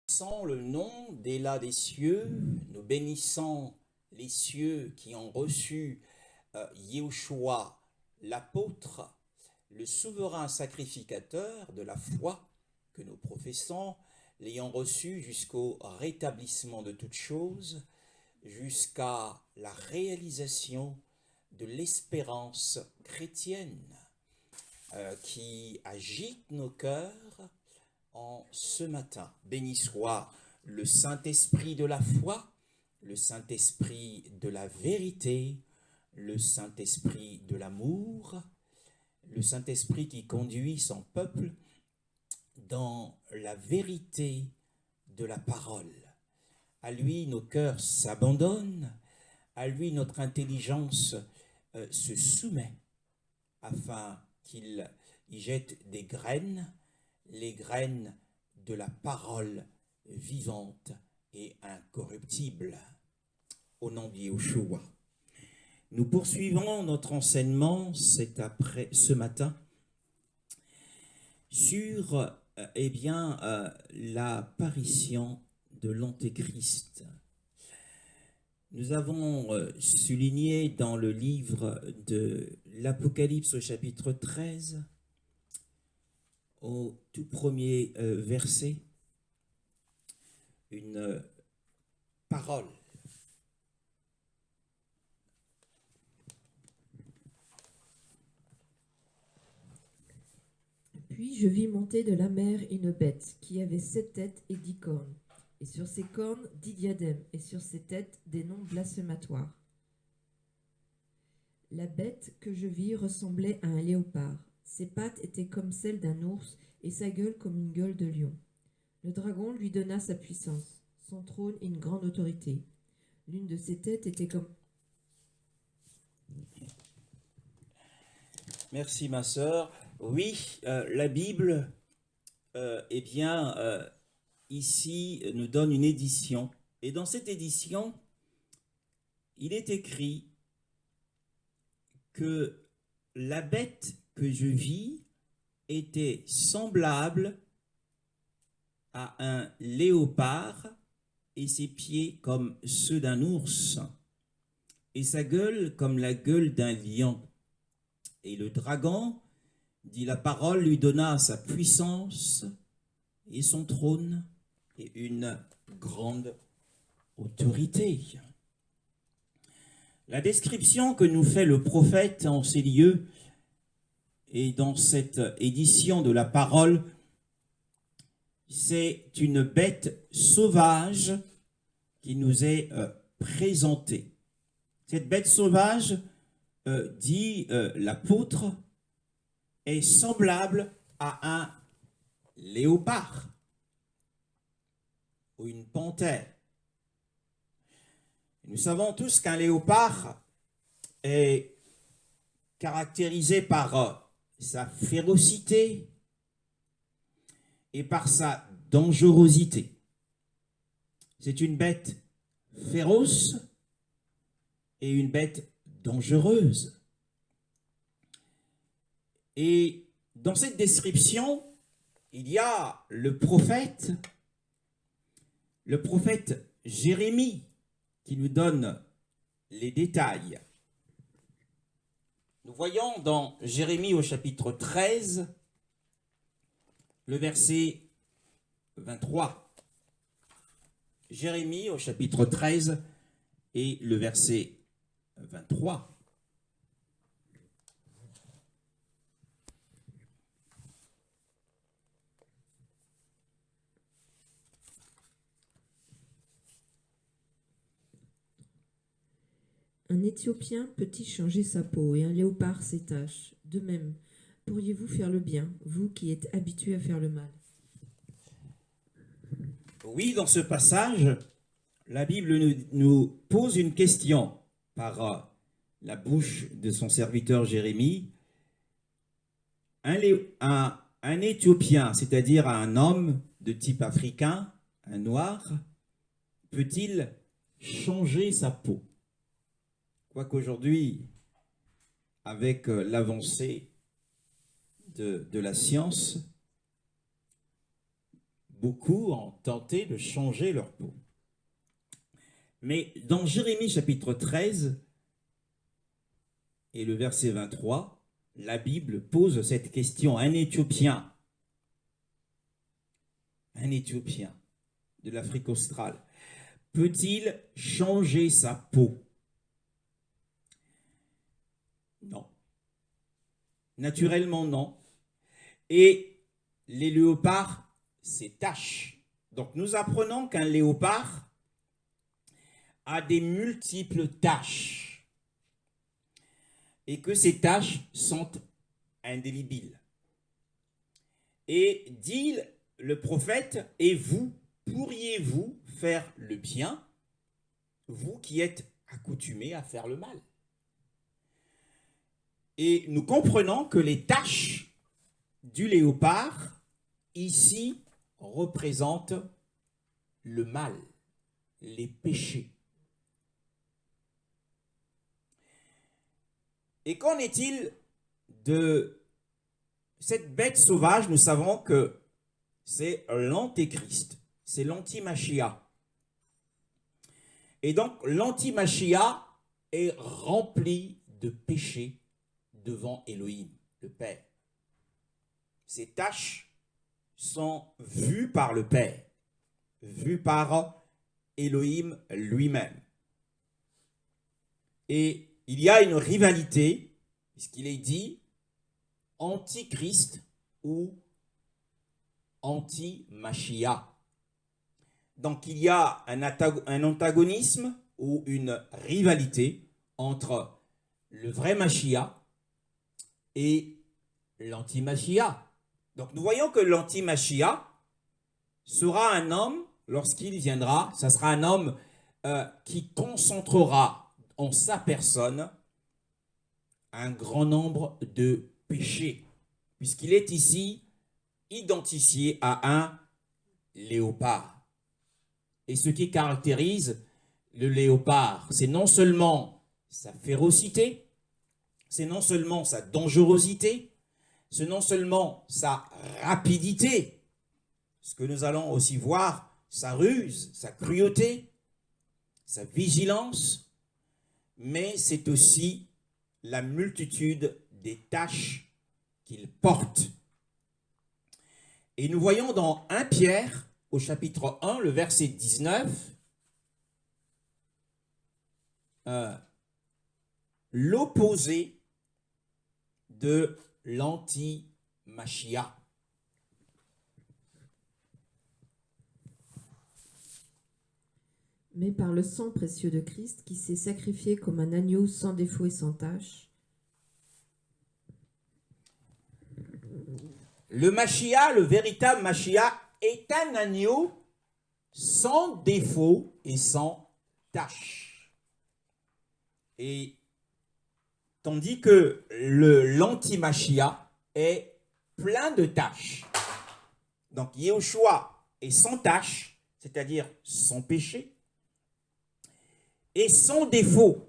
Bénissons le nom d'Éla des cieux, nous bénissons les cieux qui ont reçu Yeshua, l'apôtre, le souverain sacrificateur de la foi que nous professons, l'ayant reçu jusqu'au rétablissement de toutes choses, jusqu'à la réalisation de l'espérance chrétienne qui agite nos cœurs en ce matin. Béni soit le Saint-Esprit de la foi, le Saint-Esprit de la vérité, le Saint-Esprit de l'amour, le Saint-Esprit qui conduit son peuple dans la vérité de la parole. À lui, nos cœurs s'abandonnent, à lui, notre intelligence se soumet, afin qu'il y jette des graines, les graines de la parole vivante et incorruptible. Au nom de Yeshua. Nous poursuivons notre enseignement ce matin sur l'apparition de l'Antéchrist. Nous avons souligné dans le livre de l'Apocalypse au chapitre 13, au tout premier verset, une parole. Puis je vis monter de la mer une bête qui avait 7 têtes et 10 cornes, et sur ses cornes 10 diadèmes, et sur ses têtes des noms blasphématoires. La bête que je vis ressemblait à un léopard. Ses pattes étaient comme celles d'un ours, et sa gueule comme une gueule de lion. Le dragon lui donna sa puissance, son trône et une grande autorité. L'une de ses têtes était comme... Merci ma sœur. Oui, la Bible, ici, nous donne une édition. Et dans cette édition, il est écrit que la bête que je vis était semblable à un léopard et ses pieds comme ceux d'un ours et sa gueule comme la gueule d'un lion. Et le dragon, dit la parole, lui donna sa puissance et son trône et une grande autorité. La description que nous fait le prophète en ces lieux et dans cette édition de la parole, c'est une bête sauvage qui nous est présentée. Cette bête sauvage, dit l'apôtre, est semblable à un léopard ou une panthère. Nous savons tous qu'un léopard est caractérisé par sa férocité et par sa dangerosité. C'est une bête féroce et une bête dangereuse. Et dans cette description, il y a le prophète Jérémie, qui nous donne les détails. Nous voyons dans Jérémie au chapitre 13, le verset 23. Jérémie au chapitre 13 et le verset 23. Un Éthiopien peut-il changer sa peau et un léopard ses taches? De même, pourriez-vous faire le bien, vous qui êtes habitués à faire le mal? Oui, dans ce passage, la Bible nous pose une question par la bouche de son serviteur Jérémie. Un Éthiopien, c'est-à-dire un homme de type africain, un noir, peut-il changer sa peau? Quoiqu'aujourd'hui, avec l'avancée de la science, beaucoup ont tenté de changer leur peau. Mais dans Jérémie chapitre 13 et le verset 23, la Bible pose cette question. Un Éthiopien de l'Afrique australe, peut-il changer sa peau? Non. Naturellement, non. Et les léopards, c'est taches. Donc nous apprenons qu'un léopard a des multiples taches et que ces taches sont indélébiles. Et dit le prophète, et vous, pourriez-vous faire le bien, vous qui êtes accoutumés à faire le mal? Et nous comprenons que les taches du léopard, ici, représentent le mal, les péchés. Et qu'en est-il de cette bête sauvage? Nous savons que c'est l'antéchrist, c'est l'anti-Machia. Et donc l'anti-Machia est rempli de péchés devant Elohim, le Père. Ces tâches sont vues par le Père, vues par Elohim lui-même. Et il y a une rivalité, puisqu'il est dit antichrist ou anti-Machia. Donc il y a un antagonisme ou une rivalité entre le vrai Machia et l'anti-Machia. Donc nous voyons que l'anti-Machia sera un homme, lorsqu'il viendra, ça sera un homme qui concentrera en sa personne un grand nombre de péchés, puisqu'il est ici identifié à un léopard. Et ce qui caractérise le léopard, c'est non seulement sa férocité, c'est non seulement sa dangerosité, c'est non seulement sa rapidité, ce que nous allons aussi voir, sa ruse, sa cruauté, sa vigilance, mais c'est aussi la multitude des tâches qu'il porte. Et nous voyons dans 1 Pierre, au chapitre 1, le verset 19, l'opposé de l'anti-Machia. Mais par le sang précieux de Christ, qui s'est sacrifié comme un agneau sans défaut et sans tache. Le Machia, le véritable Machia, est un agneau sans défaut et sans tache. Et tandis que l'anti-Machia est plein de taches. Donc Yehoshua est sans tache, c'est-à-dire sans péché, et sans défaut.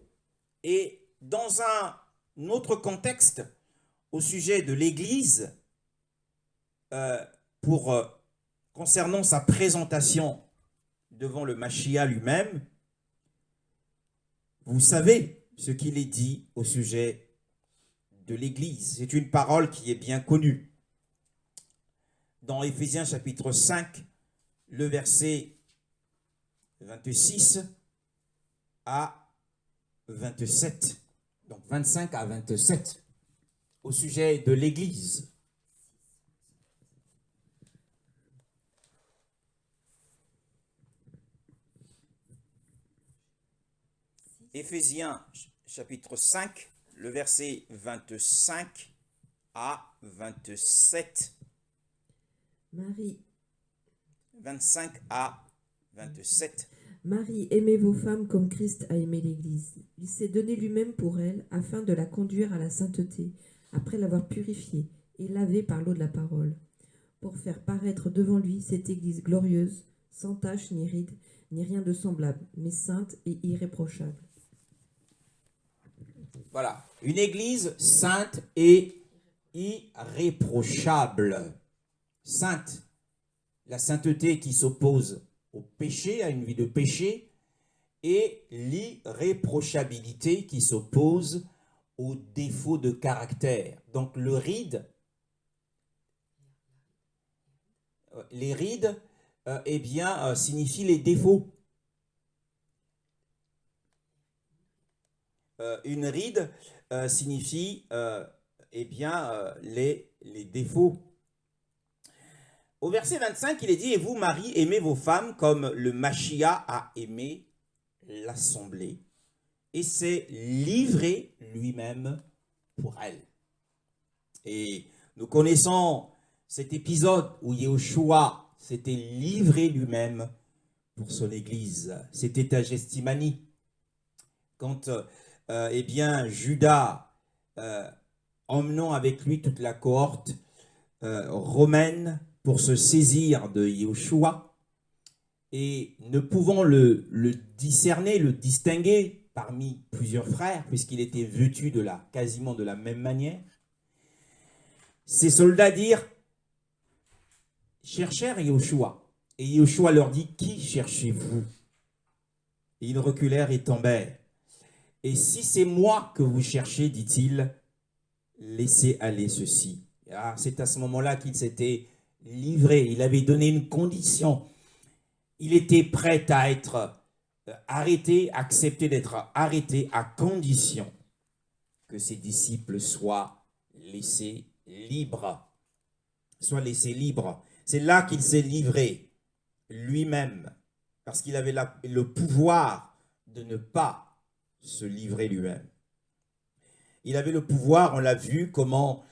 Et dans un autre contexte, au sujet de l'Église, concernant sa présentation devant le Machia lui-même, vous savez ce qu'il est dit au sujet de l'Église. C'est une parole qui est bien connue. Dans Éphésiens chapitre 5, le verset 26 à 27, donc 25 à 27, au sujet de l'Église. Éphésiens chapitre 5, le verset 25 à 27. Marie, 25 à 27. Marie, aimez vos femmes comme Christ a aimé l'Église. Il s'est donné lui-même pour elle, afin de la conduire à la sainteté, après l'avoir purifiée et lavée par l'eau de la parole, pour faire paraître devant lui cette Église glorieuse, sans tache ni ride, ni rien de semblable, mais sainte et irréprochable. Voilà, une Église sainte et irréprochable. Sainte. la sainteté qui s'oppose au péché, à une vie de péché, et l'irréprochabilité qui s'oppose au défaut de caractère. Donc les rides, signifient les défauts. Une ride signifie les défauts. Au verset 25, il est dit « Et vous, Marie, aimez vos femmes comme le Machia a aimé l'assemblée et s'est livré lui-même pour elle. » Et nous connaissons cet épisode où Yahushua s'était livré lui-même pour son Église. C'était à Gethsémani. Quand Judas, emmenant avec lui toute la cohorte romaine pour se saisir de Yahushua, et ne pouvant le discerner, le distinguer parmi plusieurs frères, puisqu'il était vêtu quasiment de la même manière, ces soldats dirent « Cherchèrent Yahushua ». Et Yahushua leur dit « Qui cherchez-vous » Et ils reculèrent et tombèrent. « Et si c'est moi que vous cherchez, dit-il, laissez aller ceci. » C'est à ce moment-là qu'il s'était livré. Il avait donné une condition. Il était prêt à être arrêté, accepter d'être arrêté à condition que ses disciples soient laissés libres. C'est là qu'il s'est livré lui-même, parce qu'il avait le pouvoir de ne pas se livrer lui-même. Il avait le pouvoir, on l'a vu, comment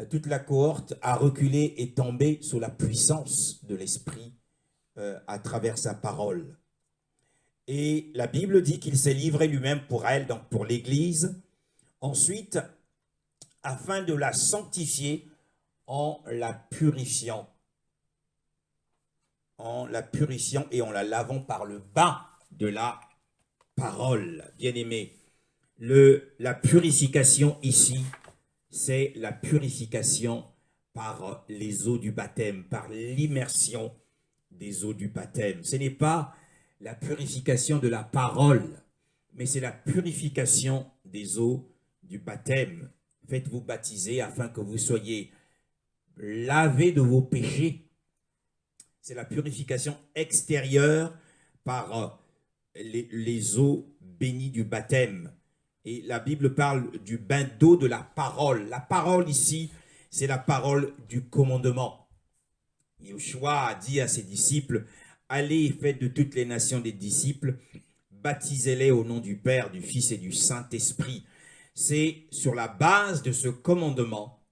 toute la cohorte a reculé et tombé sous la puissance de l'Esprit à travers sa parole. Et la Bible dit qu'il s'est livré lui-même pour elle, donc pour l'Église, ensuite, afin de la sanctifier en la purifiant. Et en la lavant par le bain de la parole. Bien-aimés, la purification ici, c'est la purification par les eaux du baptême, par l'immersion des eaux du baptême. Ce n'est pas la purification de la parole, mais c'est la purification des eaux du baptême. Faites-vous baptiser afin que vous soyez lavés de vos péchés. C'est la purification extérieure par les eaux bénies du baptême. Et la Bible parle du bain d'eau de la parole. La parole ici, c'est la parole du commandement. Yahushua a dit à ses disciples, « Allez et faites de toutes les nations des disciples, baptisez-les au nom du Père, du Fils et du Saint-Esprit. » C'est sur la base de ce commandement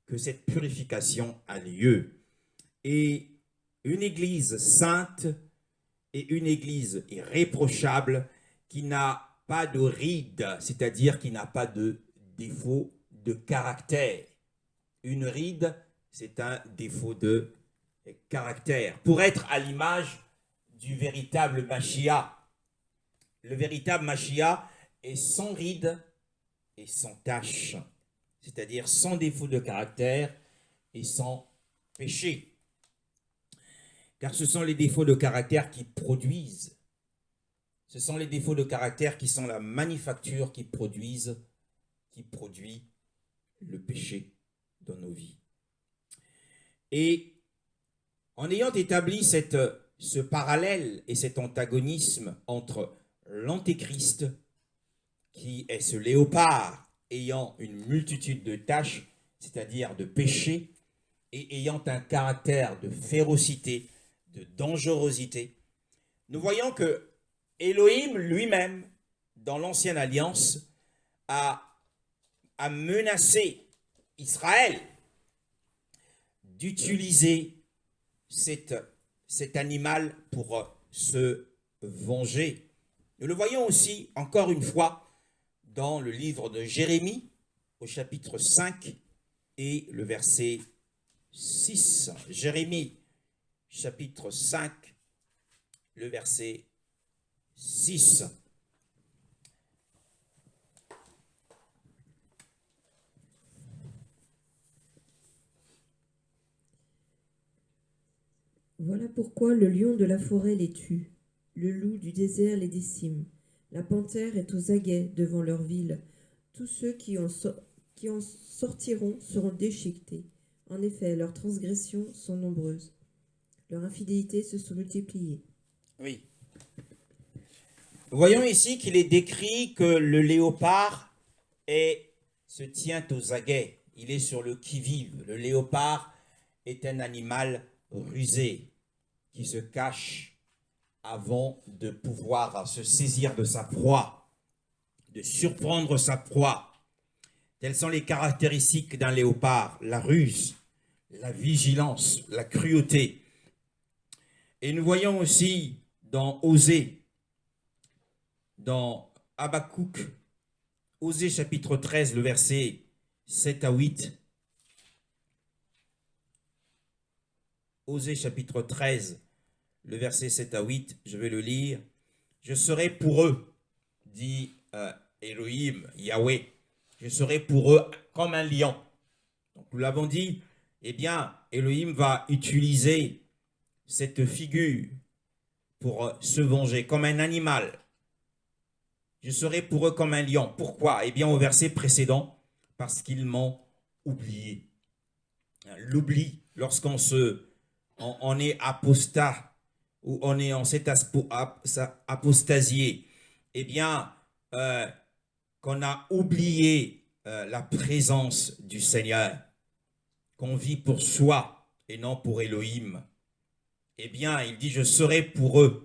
que cette purification a lieu. Et une Église sainte et une Église irréprochable qui n'a pas de ride, c'est-à-dire qui n'a pas de défaut de caractère. Une ride, c'est un défaut de caractère. Pour être à l'image du véritable Machia. Le véritable Machia est sans ride et sans tache, c'est-à-dire sans défaut de caractère et sans péché. Car ce sont les défauts de caractère qui produisent. Ce sont les défauts de caractère qui sont la manufacture qui produit le péché dans nos vies. Et en ayant établi ce parallèle et cet antagonisme entre l'antéchrist, qui est ce léopard ayant une multitude de tâches, c'est-à-dire de péchés, et ayant un caractère de férocité, de dangerosité, nous voyons que Elohim lui-même, dans l'Ancienne Alliance, a menacé Israël d'utiliser cet animal pour se venger. Nous le voyons aussi, encore une fois, dans le livre de Jérémie, au chapitre 5 et le verset 6. Jérémie, chapitre 5, le verset 6. Voilà pourquoi le lion de la forêt les tue, le loup du désert les décime, la panthère est aux aguets devant leur ville, tous ceux qui en sortiront seront déchiquetés. En effet, leurs transgressions sont nombreuses, leurs infidélités se sont multipliées. Oui. Voyons ici qu'il est décrit que le léopard se tient aux aguets. Il est sur le qui-vive. Le léopard est un animal rusé qui se cache avant de pouvoir se saisir de sa proie, de surprendre sa proie. Telles sont les caractéristiques d'un léopard: la ruse, la vigilance, la cruauté. Et nous voyons aussi dans Osée, dans Habakkuk, Osée chapitre 13, le verset 7 à 8. Osée chapitre 13, le verset 7 à 8, je vais le lire. Je serai pour eux, dit Elohim, Yahweh, je serai pour eux comme un lion. Donc nous l'avons dit, eh bien, Elohim va utiliser cette figure pour se venger comme un animal. Je serai pour eux comme un lion. Pourquoi? Eh bien, au verset précédent, parce qu'ils m'ont oublié. L'oubli, lorsqu'on on est apostat, ou on est en cette apostasié, eh bien, qu'on a oublié la présence du Seigneur, qu'on vit pour soi et non pour Elohim, eh bien, il dit, je serai pour eux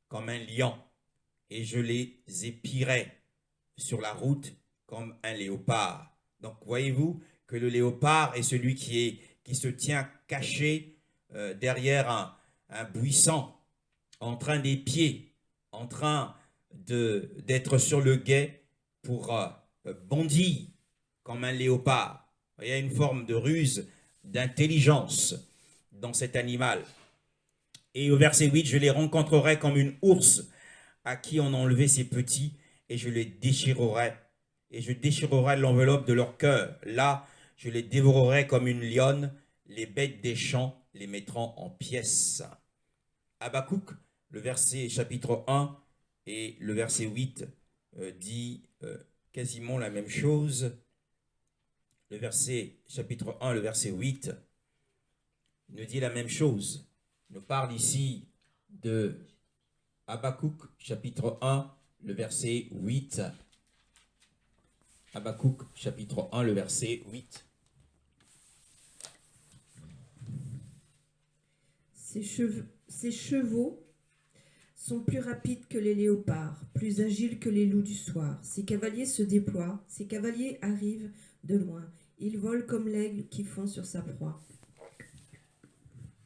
comme un lion, et je les épierai sur la route comme un léopard. Donc, voyez-vous que le léopard est celui qui se tient caché derrière un buisson, en train d'épier, en train d'être sur le guet pour bondir comme un léopard. Il y a une forme de ruse, d'intelligence dans cet animal. Et au verset 8, je les rencontrerai comme une ours à qui on a enlevé ses petits, et je les déchirerai, et je déchirerai l'enveloppe de leur cœur. Là, je les dévorerai comme une lionne, les bêtes des champs les mettront en pièces. Habakkuk, le verset chapitre 1 et le verset 8 dit quasiment la même chose. Le verset chapitre 1, le verset 8 nous dit la même chose. Il nous parle ici de Habakkuk, chapitre 1, le verset 8. Habakkuk, chapitre 1, le verset 8. Ces chevaux sont plus rapides que les léopards, plus agiles que les loups du soir. Ces cavaliers se déploient, ces cavaliers arrivent de loin. Ils volent comme l'aigle qui fond sur sa proie.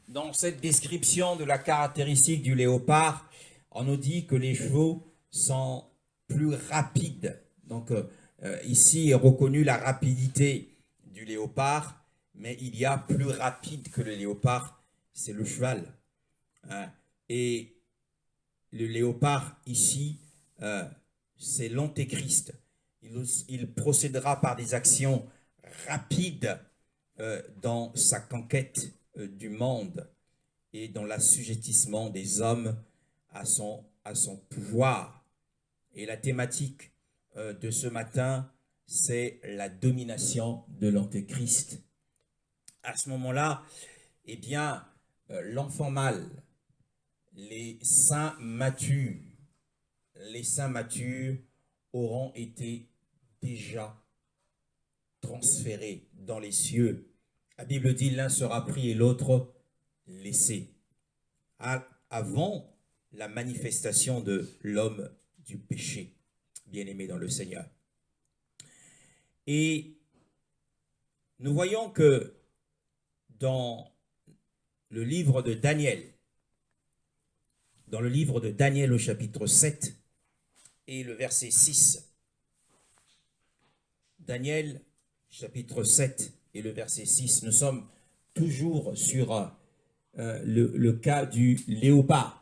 Dans cette description de la caractéristique du léopard, on nous dit que les chevaux sont plus rapides. Donc ici est reconnue la rapidité du léopard, mais il y a plus rapide que le léopard, c'est le cheval. Et le léopard ici, c'est l'antéchrist. Il procédera par des actions rapides dans sa conquête du monde et dans l'assujettissement des hommes à son pouvoir. Et la thématique de ce matin, c'est la domination de l'antéchrist. À ce moment-là, eh bien, l'enfant mâle, les saints matures auront été déjà transférés dans les cieux. La Bible dit l'un sera pris et l'autre laissé. Avant la manifestation de l'homme du péché, bien-aimé dans le Seigneur. Et nous voyons que dans le livre de Daniel, au chapitre 7 et le verset 6, Daniel, chapitre 7 et le verset 6, nous sommes toujours sur le cas du léopard.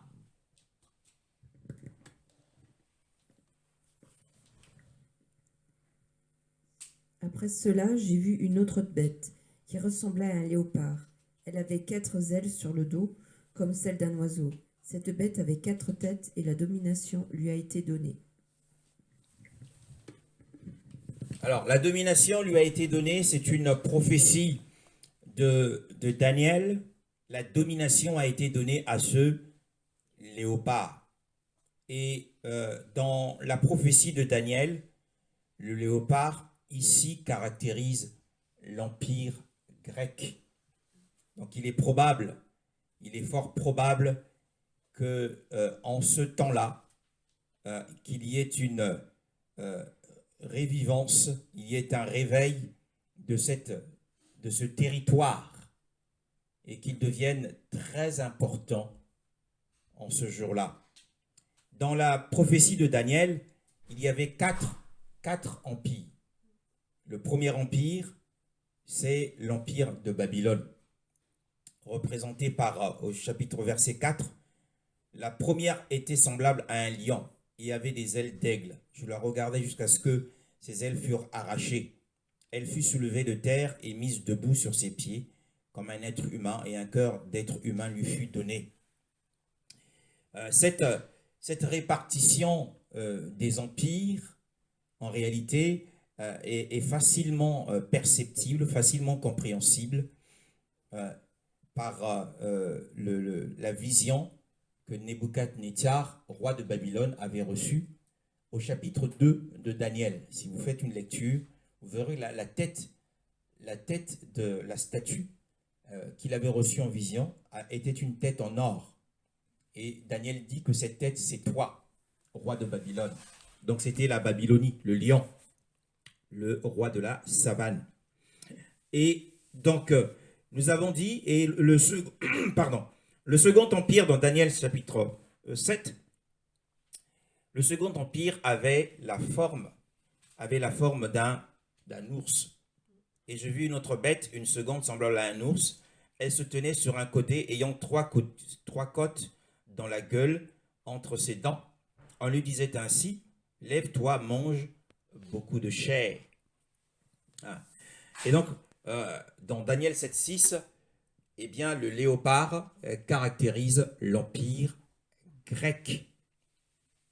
Après cela, j'ai vu une autre bête qui ressemblait à un léopard. Elle avait 4 ailes sur le dos, comme celle d'un oiseau. Cette bête avait 4 têtes et la domination lui a été donnée. Alors, la domination lui a été donnée, c'est une prophétie de Daniel. La domination a été donnée à ce léopard. Et dans la prophétie de Daniel, le léopard ici caractérise l'empire grec. Donc il est fort probable que en ce temps-là, qu'il y ait une révivance, il y ait un réveil de ce territoire et qu'il devienne très important en ce jour-là. Dans la prophétie de Daniel, il y avait quatre empires. Le premier empire, c'est l'empire de Babylone, représenté par, au chapitre verset 4, la première était semblable à un lion et avait des ailes d'aigle. Je la regardais jusqu'à ce que ses ailes furent arrachées. Elle fut soulevée de terre et mise debout sur ses pieds, comme un être humain, et un cœur d'être humain lui fut donné. Cette répartition des empires, en réalité, est facilement perceptible, facilement compréhensible par la vision que Nebuchadnezzar, roi de Babylone, avait reçue au chapitre 2 de Daniel. Si vous faites une lecture, vous verrez la tête de la statue qu'il avait reçue en vision était une tête en or. Et Daniel dit que cette tête, c'est toi, roi de Babylone. Donc c'était la Babylonie, le lion, le roi de la savane. Et donc, nous avons dit, et le second empire dans Daniel chapitre 7, le second empire avait la forme d'un ours. Et j'ai vu une autre bête, une seconde semblable à un ours. Elle se tenait sur un côté, ayant trois côtes dans la gueule, entre ses dents. On lui disait ainsi, lève-toi, mange beaucoup de chair. Ah. Et donc, dans Daniel 7,6, eh bien, le léopard caractérise l'empire grec.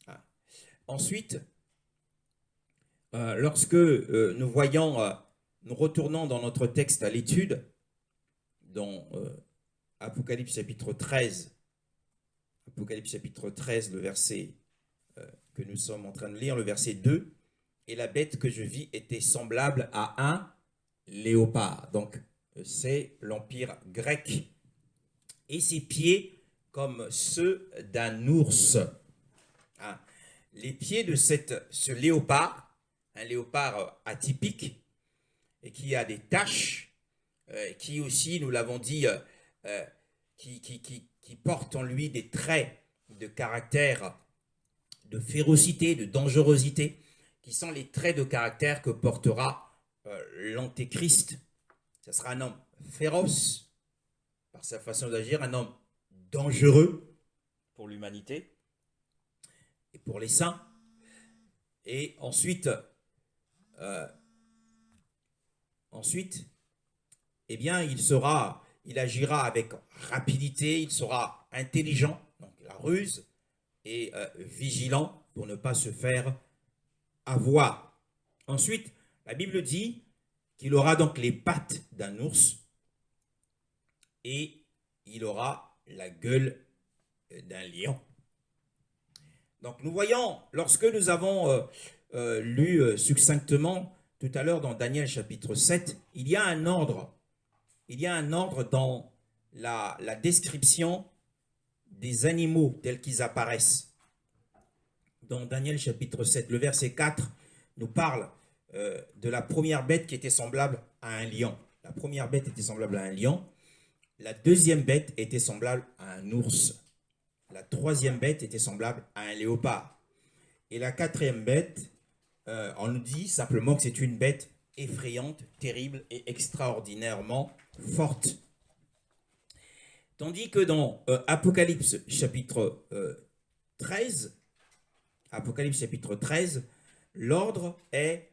Ah. Ensuite, lorsque nous retournons dans notre texte à l'étude, dans Apocalypse chapitre 13, le verset que nous sommes en train de lire, le verset 2, et la bête que je vis était semblable à un léopard. Donc, c'est l'empire grec. Et ses pieds comme ceux d'un ours. Ah. Les pieds de ce léopard, un léopard atypique, et qui a des taches, qui aussi, nous l'avons dit, qui porte en lui des traits de caractère, de férocité, de dangerosité, qui sont les traits de caractère que portera l'antéchrist. Ce sera un homme féroce par sa façon d'agir, un homme dangereux pour l'humanité et pour les saints. Et ensuite, eh bien, il agira avec rapidité, il sera intelligent, donc la ruse, et vigilant pour ne pas se faire avoir. Ensuite, la Bible dit qu'il aura donc les pattes d'un ours et il aura la gueule d'un lion. Donc nous voyons, lorsque nous avons lu succinctement tout à l'heure dans Daniel chapitre 7, il y a un ordre dans la description des animaux tels qu'ils apparaissent. Dans Daniel chapitre 7, le verset 4 nous parle de la première bête qui était semblable à un lion. La première bête était semblable à un lion. La deuxième bête était semblable à un ours. La troisième bête était semblable à un léopard. Et la quatrième bête, on nous dit simplement que c'est une bête effrayante, terrible et extraordinairement forte. Tandis que dans Apocalypse chapitre 13, l'ordre est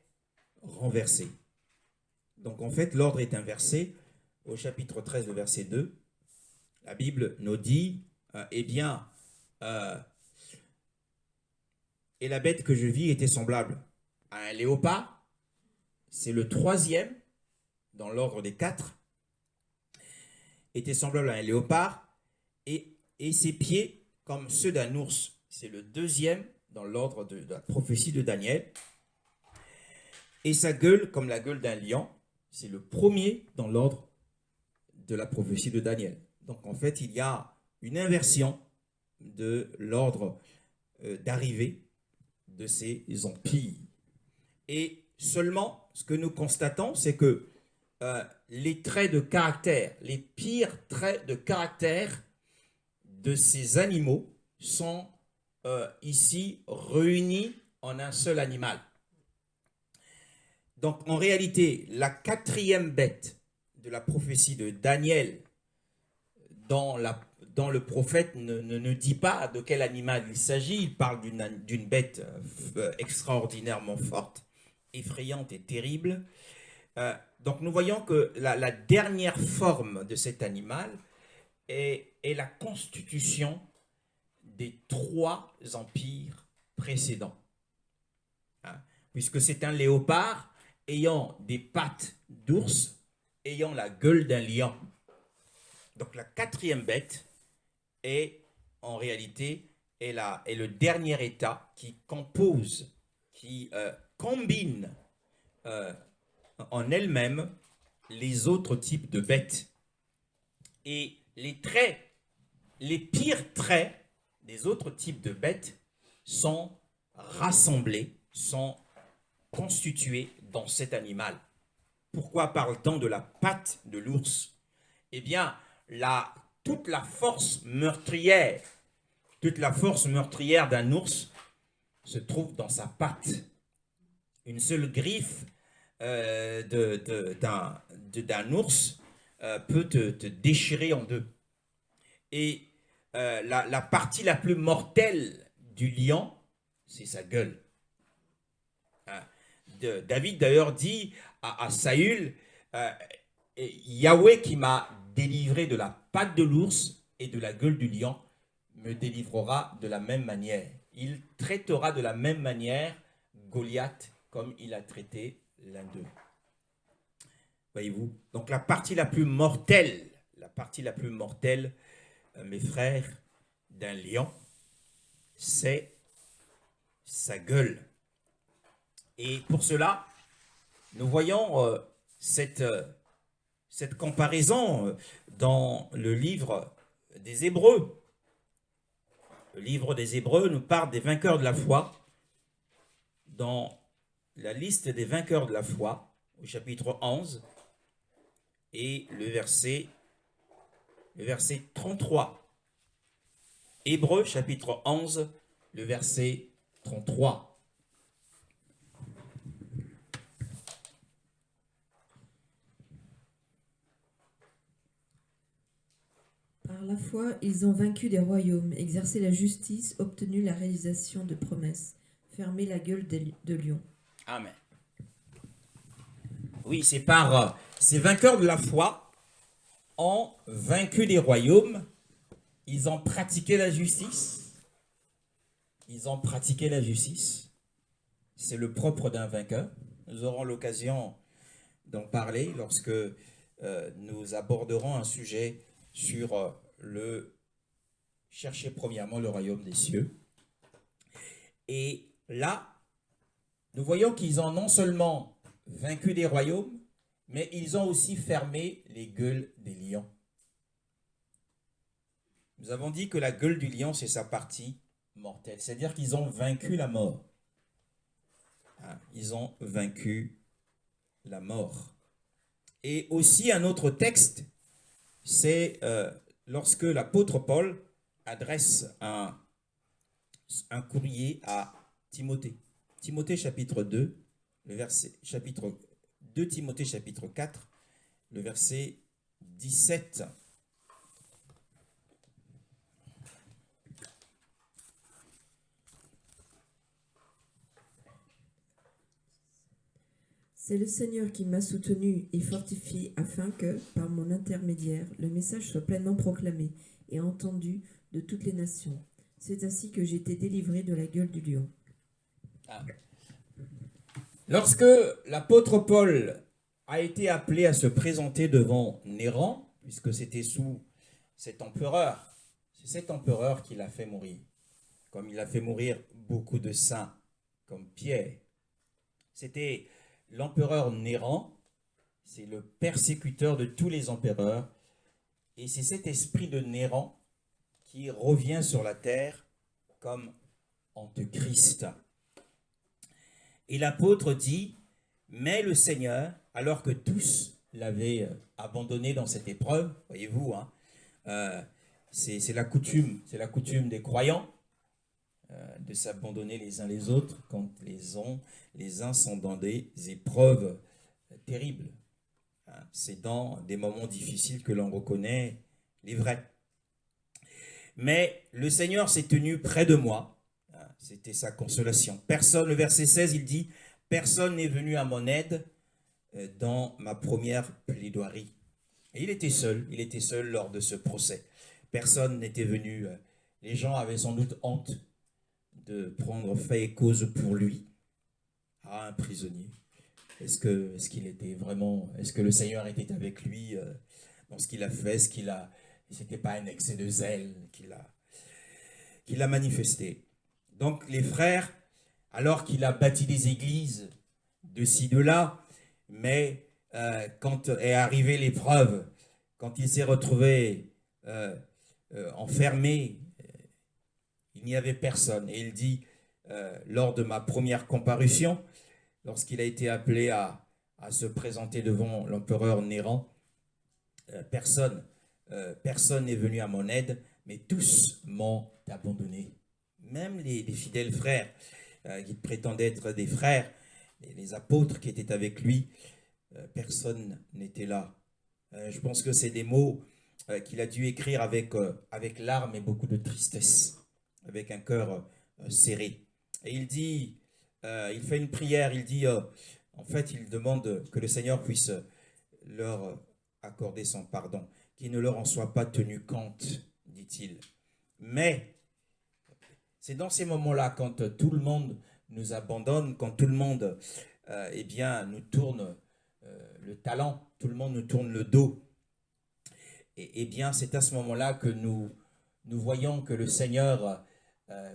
renversé. Donc en fait, l'ordre est inversé. Au chapitre 13, le verset 2, la Bible nous dit, eh bien, et la bête que je vis était semblable à un léopard. C'est le troisième dans l'ordre des quatre. Était semblable à un léopard et ses pieds comme ceux d'un ours. C'est le deuxième dans l'ordre de la prophétie de Daniel. Et sa gueule comme la gueule d'un lion. C'est le premier dans l'ordre de la prophétie de Daniel. Donc en fait, il y a une inversion de l'ordre d'arrivée de ces empires. Et seulement, ce que nous constatons, c'est que les traits de caractère, les pires traits de caractère de ces animaux sont ici réunis en un seul animal. Donc en réalité, la quatrième bête de la prophétie de Daniel, dans le prophète ne dit pas de quel animal il s'agit. Il parle d'une bête extraordinairement forte, effrayante et terrible. Donc nous voyons que la dernière forme de cet animal est la constitution des trois empires précédents. Puisque c'est un léopard ayant des pattes d'ours, ayant la gueule d'un lion. Donc la quatrième bête est en réalité est le dernier état qui compose, qui combine en elle-même les autres types de bêtes. Et les traits, les pires traits des autres types de bêtes sont rassemblés, sont constitués dans cet animal. Pourquoi parle-t-on de la patte de l'ours? Eh bien, toute la force meurtrière d'un ours se trouve dans sa patte. Une seule griffe d'un ours peut te déchirer en deux. Et la partie la plus mortelle du lion, c'est sa gueule. David d'ailleurs dit à Saül, Yahweh qui m'a délivré de la patte de l'ours et de la gueule du lion me délivrera de la même manière. Il traitera de la même manière Goliath comme il a traité l'un d'eux. Voyez-vous? Donc la partie la plus mortelle, mes frères, d'un lion, c'est sa gueule. Et pour cela, nous voyons cette comparaison dans le livre des Hébreux. Le livre des Hébreux nous parle des vainqueurs de la foi. Dans la liste des vainqueurs de la foi, au chapitre 11, et le verset 33. Hébreux, chapitre 11, le verset 33. Par la foi, ils ont vaincu des royaumes, exercé la justice, obtenu la réalisation de promesses, fermé la gueule de lion. Amen. Oui, c'est par ces vainqueurs de la foi ont vaincu des royaumes, ils ont pratiqué la justice. C'est le propre d'un vainqueur. Nous aurons l'occasion d'en parler lorsque nous aborderons un sujet sur chercher premièrement le royaume des cieux. Et là, nous voyons qu'ils ont non seulement vaincu des royaumes, mais ils ont aussi fermé les gueules des lions. Nous avons dit que la gueule du lion, c'est sa partie mortelle, c'est-à-dire qu'ils ont vaincu la mort. Ils ont vaincu la mort. Et aussi un autre texte, c'est lorsque l'apôtre Paul adresse un courrier à Timothée. Timothée chapitre 2, chapitre 2 Timothée chapitre 4, le verset 17. C'est le Seigneur qui m'a soutenu et fortifié afin que, par mon intermédiaire, le message soit pleinement proclamé et entendu de toutes les nations. C'est ainsi que j'ai été délivré de la gueule du lion. Ah. Lorsque l'apôtre Paul a été appelé à se présenter devant Néron, puisque c'était sous cet empereur, c'est cet empereur qui l'a fait mourir, comme il a fait mourir beaucoup de saints, comme Pierre. C'était l'empereur Néron, c'est le persécuteur de tous les empereurs, et c'est cet esprit de Néron qui revient sur la terre comme Antéchrist. Et l'apôtre dit, mais le Seigneur, alors que tous l'avaient abandonné dans cette épreuve, voyez-vous, hein, c'est la coutume des croyants de s'abandonner les uns les autres quand les uns sont dans des épreuves terribles. Hein, c'est dans des moments difficiles que l'on reconnaît les vrais. Mais le Seigneur s'est tenu près de moi. C'était sa consolation. Personne, le verset 16, il dit, personne n'est venu à mon aide dans ma première plaidoirie. Et il était seul lors de ce procès. Personne n'était venu. Les gens avaient sans doute honte de prendre fait et cause pour lui. Ah, un prisonnier. Est-ce qu'il était vraiment, est-ce que le Seigneur était avec lui dans ce qu'il a fait, c'était pas un excès de zèle qu'il a manifesté. Donc les frères, alors qu'il a bâti des églises de ci, de là, mais quand est arrivée l'épreuve, quand il s'est retrouvé enfermé, il n'y avait personne. Et il dit, lors de ma première comparution, lorsqu'il a été appelé à se présenter devant l'empereur Néron, personne n'est venu à mon aide, mais tous m'ont abandonné. Même les fidèles frères qui prétendaient être des frères, les apôtres qui étaient avec lui, personne n'était là. Je pense que c'est des mots qu'il a dû écrire avec larmes et beaucoup de tristesse, avec un cœur serré. Et il dit, il fait une prière, il dit, en fait, il demande que le Seigneur puisse leur accorder son pardon, qu'il ne leur en soit pas tenu compte, dit-il. Mais c'est dans ces moments-là, quand tout le monde nous abandonne, quand tout le monde eh bien, nous tourne le talon, tout le monde nous tourne le dos, et eh bien, c'est à ce moment-là que nous voyons que le Seigneur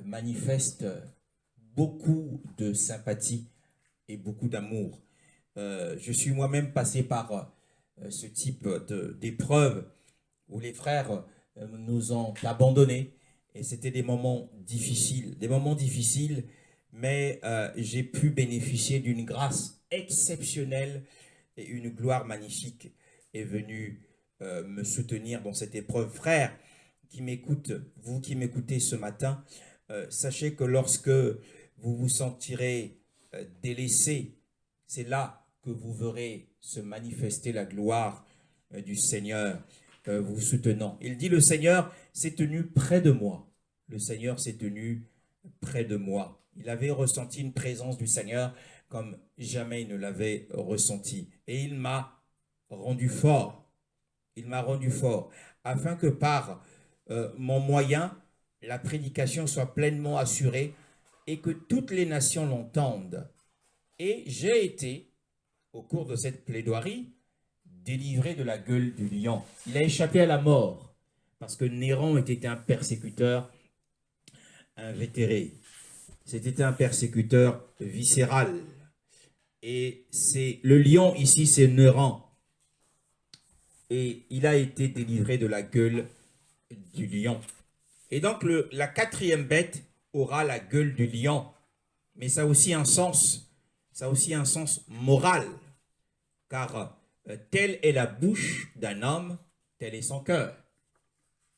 manifeste beaucoup de sympathie et beaucoup d'amour. Je suis moi-même passé par ce type d'épreuve où les frères nous ont abandonnés, et c'était des moments difficiles, mais j'ai pu bénéficier d'une grâce exceptionnelle et une gloire magnifique est venue me soutenir dans cette épreuve. Frères qui m'écoutent, vous qui m'écoutez ce matin, sachez que lorsque vous vous sentirez délaissé, c'est là que vous verrez se manifester la gloire du Seigneur vous soutenant. Il dit, le Seigneur s'est tenu près de moi. Le Seigneur s'est tenu près de moi. Il avait ressenti une présence du Seigneur comme jamais il ne l'avait ressenti. Et il m'a rendu fort. Il m'a rendu fort, afin que par mon moyen, la prédication soit pleinement assurée et que toutes les nations l'entendent. Et j'ai été, au cours de cette plaidoirie, délivré de la gueule du lion. Il a échappé à la mort, parce que Néron était un persécuteur invétéré. C'était un persécuteur viscéral. Et c'est le lion ici, c'est Néron. Et il a été délivré de la gueule du lion. Et donc la quatrième bête aura la gueule du lion. Mais ça a aussi un sens moral. Car telle est la bouche d'un homme, tel est son cœur.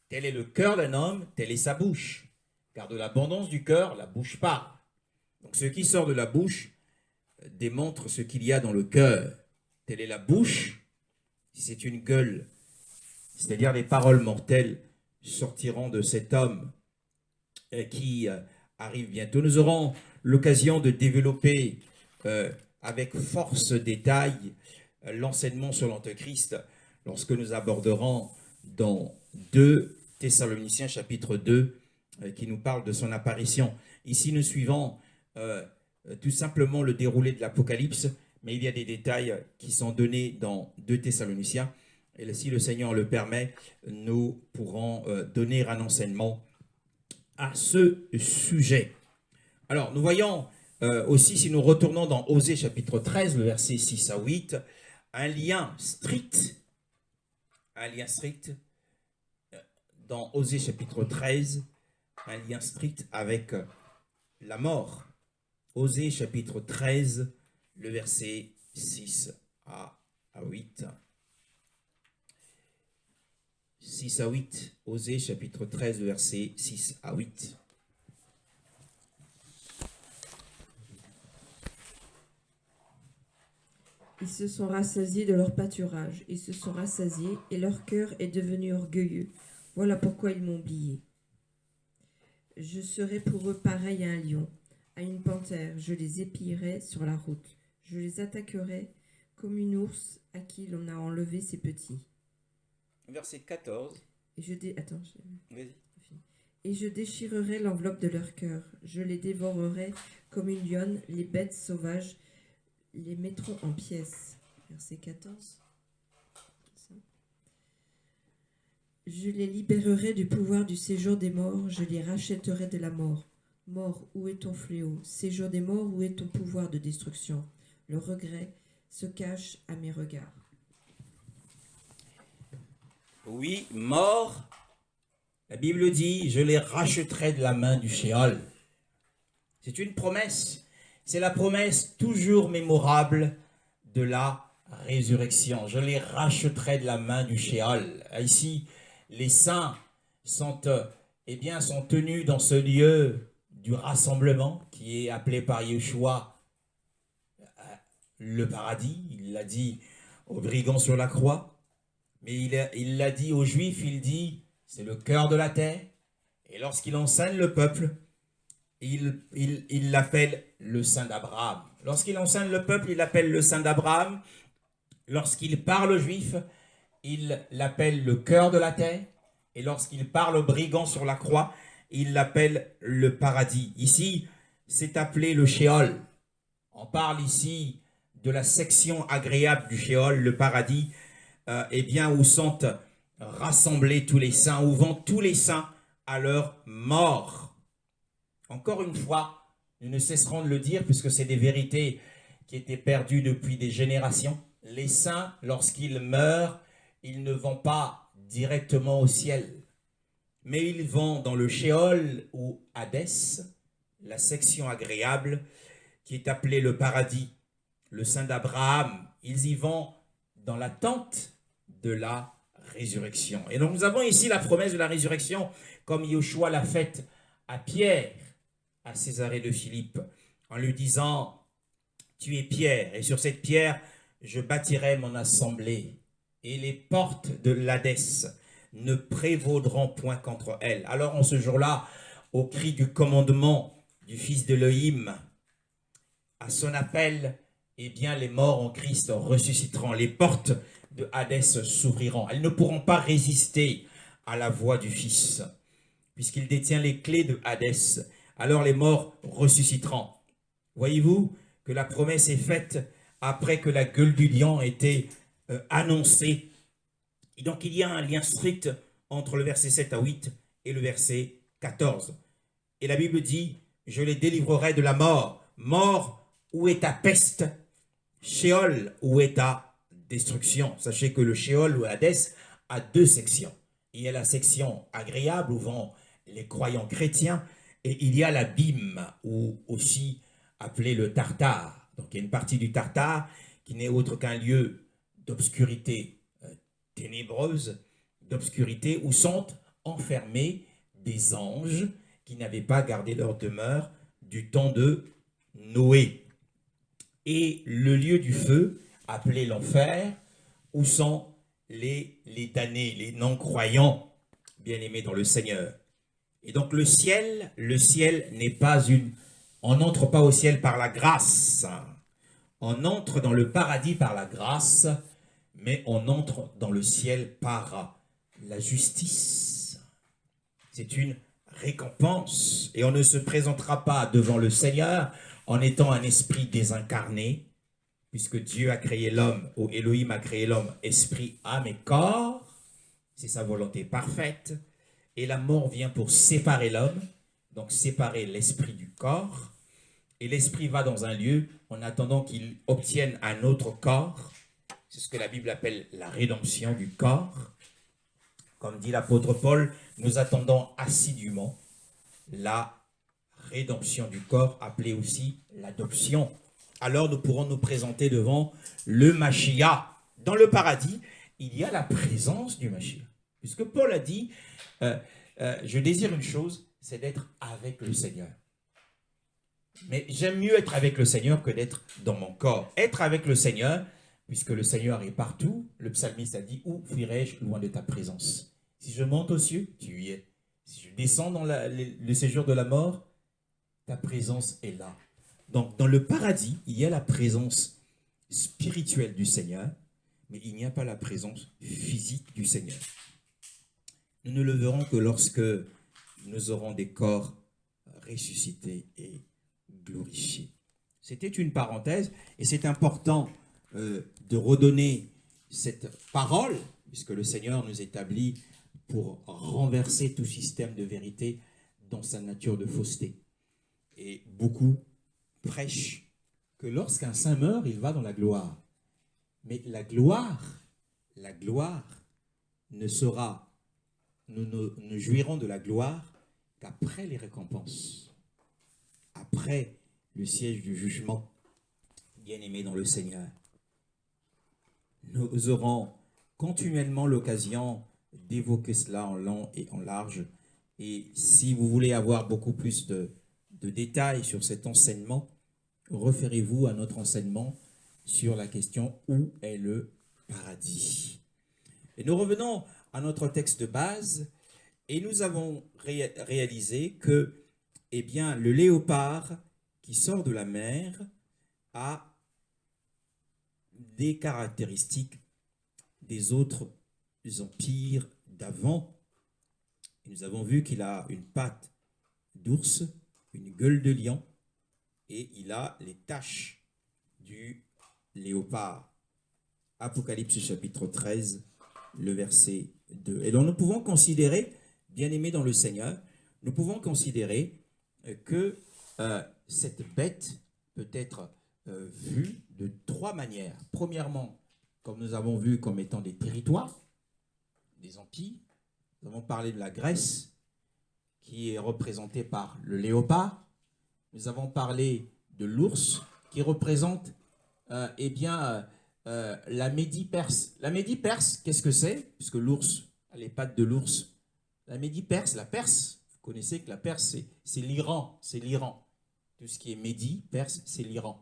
Tel est le cœur d'un homme, telle est sa bouche. Car de l'abondance du cœur, la bouche parle. Donc ce qui sort de la bouche démontre ce qu'il y a dans le cœur. Telle est la bouche. Si c'est une gueule, c'est-à-dire les paroles mortelles sortiront de cet homme qui arrive bientôt. Nous aurons l'occasion de développer avec force détail l'enseignement sur l'Antéchrist lorsque nous aborderons dans 2 Thessaloniciens chapitre 2 qui nous parle de son apparition. Ici, nous suivons tout simplement le déroulé de l'Apocalypse, mais il y a des détails qui sont donnés dans 2 Thessaloniciens. Et si le Seigneur le permet, nous pourrons donner un enseignement à ce sujet. Alors, nous voyons aussi, si nous retournons dans Osée chapitre 13, le verset 6 à 8, un lien strict dans Osée chapitre 13, un lien strict avec la mort. Osée chapitre 13, le verset 6 à 8. 6 à 8, Osée chapitre 13, le verset 6 à 8. Ils se sont rassasiés de leur pâturage, ils se sont rassasiés, et leur cœur est devenu orgueilleux. Voilà pourquoi ils m'ont oublié. Je serai pour eux pareil à un lion, à une panthère, je les épillerai sur la route. Je les attaquerai comme une ours à qui l'on a enlevé ses petits. Verset 14. Et je déchirerai l'enveloppe de leur cœur. Je les dévorerai comme une lionne, les bêtes sauvages les mettront en pièces. Verset 14. Je les libérerai du pouvoir du séjour des morts, je les rachèterai de la mort. Mort, où est ton fléau? Séjour des morts, où est ton pouvoir de destruction? Le regret se cache à mes regards. Oui, mort, la Bible dit, je les rachèterai de la main du Sheol. C'est une promesse. C'est la promesse toujours mémorable de la résurrection. Je les rachèterai de la main du Sheol. Ici, les saints sont tenus dans ce lieu du rassemblement qui est appelé par Yeshua le paradis. Il l'a dit aux brigands sur la croix. Mais il l'a dit aux Juifs, il dit, c'est le cœur de la terre. Et lorsqu'il enseigne le peuple, il l'appelle le Saint d'Abraham. Lorsqu'il enseigne le peuple, il l'appelle le Saint d'Abraham. Lorsqu'il parle aux Juifs, il l'appelle le cœur de la terre. Et lorsqu'il parle aux brigands sur la croix, il l'appelle le paradis. Ici, c'est appelé le Sheol. On parle ici de la section agréable du Sheol, le paradis, où sont rassemblés tous les saints, où vont tous les saints à leur mort. Encore une fois, nous ne cesserons de le dire, puisque c'est des vérités qui étaient perdues depuis des générations. Les saints, lorsqu'ils meurent, ils ne vont pas directement au ciel, mais ils vont dans le Sheol ou Hadès, la section agréable, qui est appelée le paradis, le Saint d'Abraham. Ils y vont dans l'attente de la résurrection. Et donc nous avons ici la promesse de la résurrection, comme Yeshua l'a faite à Pierre, à Césarée de Philippe, en lui disant, tu es Pierre, et sur cette pierre, je bâtirai mon assemblée, et les portes de l'Hadès ne prévaudront point contre elle. Alors en ce jour-là, au cri du commandement du Fils d'Élohim, à son appel, les morts en Christ ressusciteront. Les portes de Hadès s'ouvriront. Elles ne pourront pas résister à la voix du Fils, puisqu'il détient les clés de Hadès. Alors les morts ressusciteront. Voyez-vous que la promesse est faite après que la gueule du lion ait été annoncée. Et donc il y a un lien strict entre le verset 7 à 8 et le verset 14. Et la Bible dit, je les délivrerai de la mort. Mort, où est ta peste? Sheol, où est ta destruction? Sachez que le Sheol ou Hadès a deux sections. Il y a la section agréable où vont les croyants chrétiens, et il y a l'abîme, ou aussi appelé le Tartare. Donc il y a une partie du Tartare qui n'est autre qu'un lieu d'obscurité ténébreuse, d'obscurité, où sont enfermés des anges qui n'avaient pas gardé leur demeure du temps de Noé. Et le lieu du feu, appelé l'enfer, où sont les damnés, les non-croyants, bien-aimés dans le Seigneur. Et donc le ciel n'est pas une... On n'entre pas au ciel par la grâce. On entre dans le paradis par la grâce, mais on entre dans le ciel par la justice. C'est une récompense. Et on ne se présentera pas devant le Seigneur en étant un esprit désincarné, puisque Dieu a créé l'homme, ou Elohim a créé l'homme, esprit, âme et corps. C'est sa volonté parfaite. Et la mort vient pour séparer l'homme, donc séparer l'esprit du corps. Et l'esprit va dans un lieu en attendant qu'il obtienne un autre corps. C'est ce que la Bible appelle la rédemption du corps. Comme dit l'apôtre Paul, nous attendons assidûment la rédemption du corps, appelée aussi l'adoption. Alors nous pourrons nous présenter devant le Mashiach. Dans le paradis, il y a la présence du Mashiach. Puisque Paul a dit, je désire une chose, c'est d'être avec le Seigneur. Mais j'aime mieux être avec le Seigneur que d'être dans mon corps. Être avec le Seigneur, puisque le Seigneur est partout, le psalmiste a dit, où fuirai-je loin de ta présence? Si je monte aux cieux, tu y es. Si je descends dans le séjour de la mort, ta présence est là. Donc dans le paradis, il y a la présence spirituelle du Seigneur, mais il n'y a pas la présence physique du Seigneur. Nous ne le verrons que lorsque nous aurons des corps ressuscités et glorifiés. C'était une parenthèse et c'est important de redonner cette parole, puisque le Seigneur nous établit pour renverser tout système de vérité dans sa nature de fausseté. Et beaucoup prêchent que lorsqu'un saint meurt, il va dans la gloire. Mais la gloire ne sera, nous ne jouirons de la gloire qu'après les récompenses, après le siège du jugement. Bien-aimés dans le Seigneur, nous aurons continuellement l'occasion d'évoquer cela en long et en large. Et si vous voulez avoir beaucoup plus de détails sur cet enseignement, référez-vous à notre enseignement sur la question « Où est le paradis ?» Et nous revenons à notre texte de base et nous avons réalisé que eh bien, le léopard qui sort de la mer a des caractéristiques des autres empires d'avant. Nous avons vu qu'il a une patte d'ours, une gueule de lion, et il a les taches du léopard. Apocalypse chapitre 13, le verset 2. Et donc nous pouvons considérer, bien-aimés dans le Seigneur, nous pouvons considérer que cette bête peut être vue de trois manières. Premièrement, comme nous avons vu, comme étant des territoires, des empires. Nous avons parlé de la Grèce, qui est représentée par le léopard. Nous avons parlé de l'ours, qui représente la Médie-Perse. La Médie-Perse, qu'est-ce que c'est? Puisque l'ours a les pattes de l'ours. La Médie-Perse, la Perse, vous connaissez que la Perse, c'est l'Iran. C'est l'Iran. Tout ce qui est Médie, Perse, c'est l'Iran.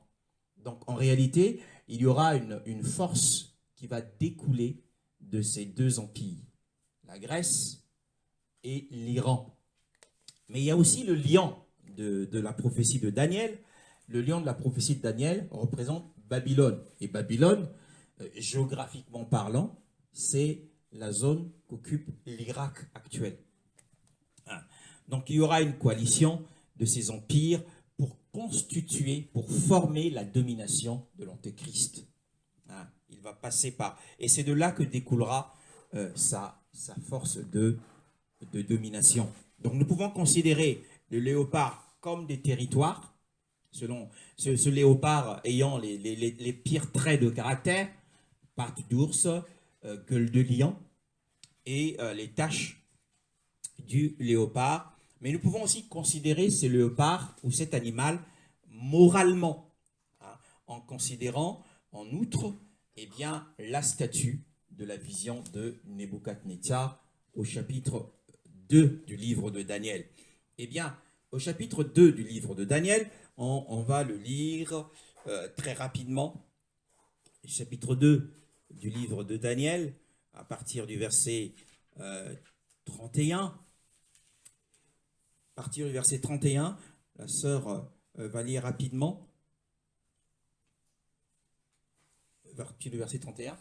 Donc en réalité, il y aura une force qui va découler de ces deux empires, la Grèce et l'Iran. Mais il y a aussi le lion de la prophétie de Daniel. Le lion de la prophétie de Daniel représente Babylone. Et Babylone, géographiquement parlant, c'est la zone qu'occupe l'Irak actuel. Donc il y aura une coalition de ces empires pour constituer, pour former la domination de l'Antéchrist. Il va passer par... Et c'est de là que découlera sa force de domination. Donc nous pouvons considérer le léopard comme des territoires, selon ce léopard ayant les pires traits de caractère, pattes d'ours, gueule de lion et les taches du léopard. Mais nous pouvons aussi considérer ce léopard ou cet animal moralement, en considérant en outre la statue de la vision de Nebuchadnezzar au chapitre 2 du livre de Daniel. Au chapitre 2 du livre de Daniel, on va le lire très rapidement. Chapitre 2 du livre de Daniel, à partir du verset 31. À partir du verset 31, la sœur va lire rapidement. partir du verset 31.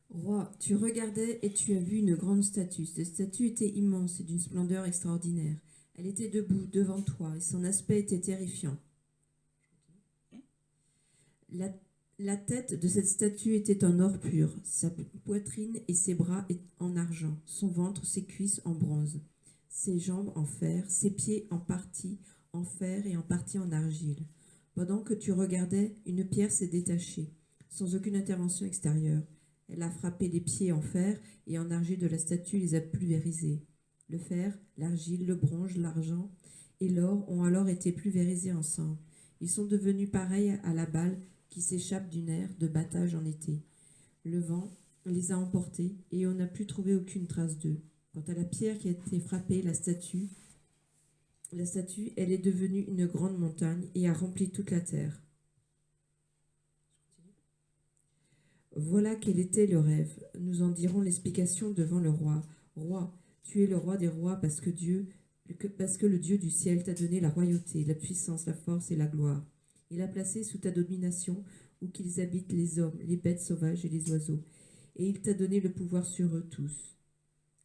Roi, tu regardais et tu as vu une grande statue. Cette statue était immense et d'une splendeur extraordinaire. Elle était debout devant toi et son aspect était terrifiant. La tête de cette statue était en or pur, sa poitrine et ses bras en argent, son ventre, ses cuisses en bronze, ses jambes en fer, ses pieds en partie en fer et en partie en argile. Pendant que tu regardais, une pierre s'est détachée, sans aucune intervention extérieure. Elle a frappé les pieds en fer et en argile de la statue les a pulvérisés. Le fer, l'argile, le bronze, l'argent et l'or ont alors été pulvérisés ensemble. Ils sont devenus pareils à la balle qui s'échappe d'une aire de battage en été. Le vent les a emportés et on n'a plus trouvé aucune trace d'eux. Quant à la pierre qui a été frappée, la statue, elle est devenue une grande montagne et a rempli toute la terre. Voilà quel était le rêve. Nous en dirons l'explication devant le roi. Roi, tu es le roi des rois parce que le Dieu du ciel t'a donné la royauté, la puissance, la force et la gloire. Il a placé sous ta domination où qu'ils habitent les hommes, les bêtes sauvages et les oiseaux. Et il t'a donné le pouvoir sur eux tous.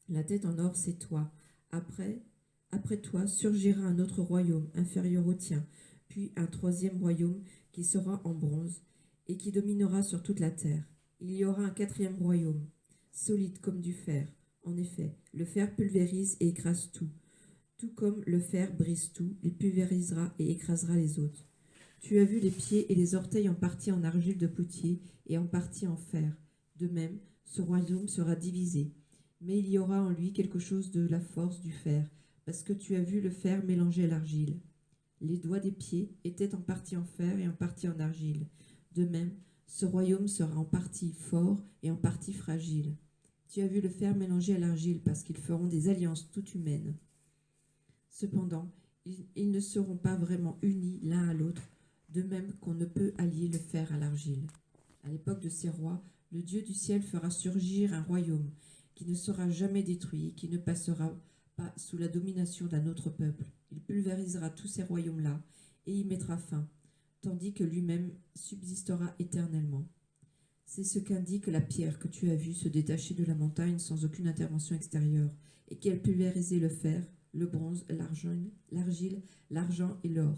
La tête en or, c'est toi. Après toi surgira un autre royaume, inférieur au tien, puis un troisième royaume qui sera en bronze et qui dominera sur toute la terre. Il y aura un quatrième royaume, solide comme du fer. En effet, le fer pulvérise et écrase tout. Tout comme le fer brise tout, il pulvérisera et écrasera les autres. Tu as vu les pieds et les orteils en partie en argile de potier et en partie en fer. De même, ce royaume sera divisé. Mais il y aura en lui quelque chose de la force du fer, parce que tu as vu le fer mélangé à l'argile. Les doigts des pieds étaient en partie en fer et en partie en argile. De même, ce royaume sera en partie fort et en partie fragile. Tu as vu le fer mélangé à l'argile, parce qu'ils feront des alliances toutes humaines. Cependant, ils ne seront pas vraiment unis l'un à l'autre, de même qu'on ne peut allier le fer à l'argile. À l'époque de ces rois, le Dieu du ciel fera surgir un royaume qui ne sera jamais détruit, qui ne passera pas sous la domination d'un autre peuple. Il pulvérisera tous ces royaumes-là et y mettra fin, tandis que lui-même subsistera éternellement. C'est ce qu'indique la pierre que tu as vue se détacher de la montagne sans aucune intervention extérieure, et qui a pulvérisé le fer, le bronze, l'argile, l'argent et l'or.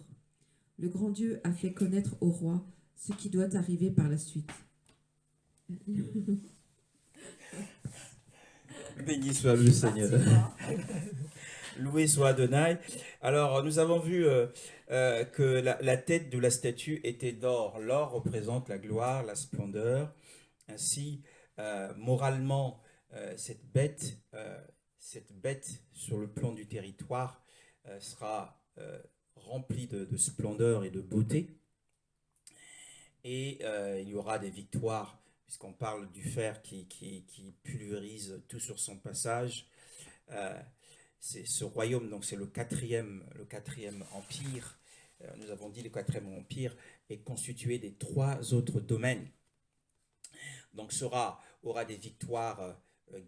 Le grand Dieu a fait connaître au roi ce qui doit arriver par la suite. Béni soit le Seigneur. Loué soit Adonai. Alors, nous avons vu que la tête de la statue était d'or. L'or représente la gloire, la splendeur. Ainsi, moralement, cette bête sur le plan du territoire sera remplie de splendeur et de beauté. Et il y aura des victoires, puisqu'on parle du fer qui pulvérise tout sur son passage. C'est ce royaume, donc c'est le quatrième empire. Nous avons dit le quatrième empire est constitué des 3 autres domaines. Donc aura des victoires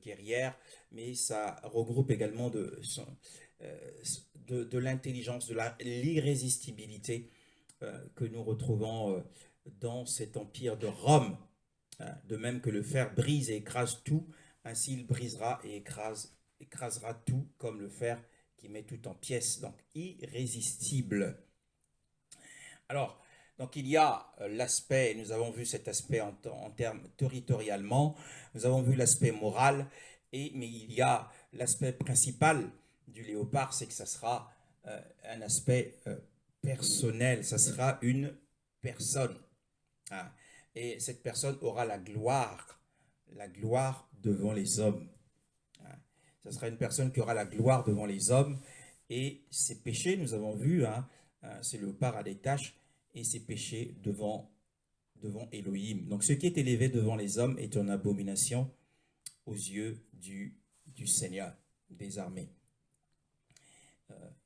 guerrières, mais ça regroupe également de l'intelligence, de l'irrésistibilité que nous retrouvons dans cet empire de Rome. De même que le fer brise et écrase tout, ainsi il brisera et écrasera tout comme le fer qui met tout en pièces, donc irrésistible. Alors, donc il y a l'aspect, nous avons vu cet aspect en termes territorialement, nous avons vu l'aspect moral, mais il y a l'aspect principal du léopard, c'est que ça sera un aspect personnel, ça sera une personne. Et cette personne aura la gloire devant les hommes. Ça sera une personne qui aura la gloire devant les hommes, et ses péchés, nous avons vu, c'est le léopard à des taches, et ses péchés devant Elohim. Donc ce qui est élevé devant les hommes est une abomination aux yeux du Seigneur des armées.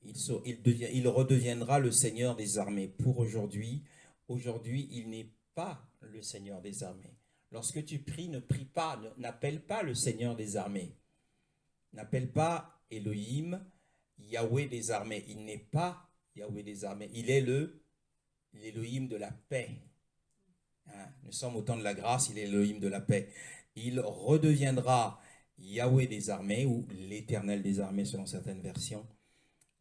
Il redeviendra le Seigneur des armées. Pour aujourd'hui, il n'est pas le Seigneur des armées. Lorsque tu pries, ne prie pas, n'appelle pas le Seigneur des armées. N'appelle pas Elohim, Yahweh des armées. Il n'est pas Yahweh des armées. Il est le l'Élohim de la paix. Hein, nous sommes au temps de la grâce, il est l'Élohim de la paix. Il redeviendra Yahweh des armées, ou l'Éternel des armées selon certaines versions,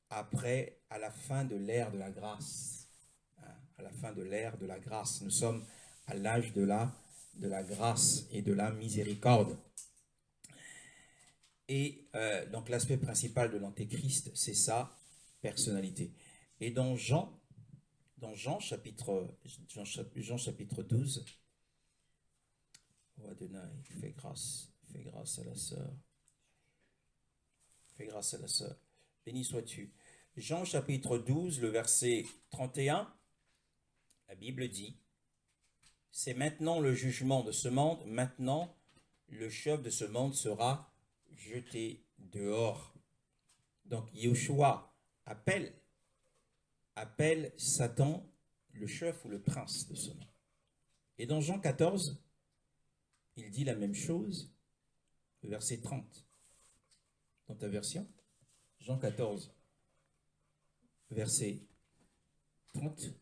après, à la fin de l'ère de la grâce. Hein, à la fin de l'ère de la grâce. Nous sommes à l'âge de la grâce et de la miséricorde. Et donc l'aspect principal de l'Antéchrist, c'est sa personnalité. Et dans Jean chapitre 12, oh Adonai, fais grâce à la sœur. Fais grâce à la sœur. Béni sois-tu. Jean chapitre 12, le verset 31, la Bible dit, c'est maintenant le jugement de ce monde, maintenant le chef de ce monde sera jeté dehors. Donc Yahushua appelle Satan le chef ou le prince de ce monde. Et dans Jean 14, il dit la même chose, le verset 30. Dans ta version, Jean 14, verset 30.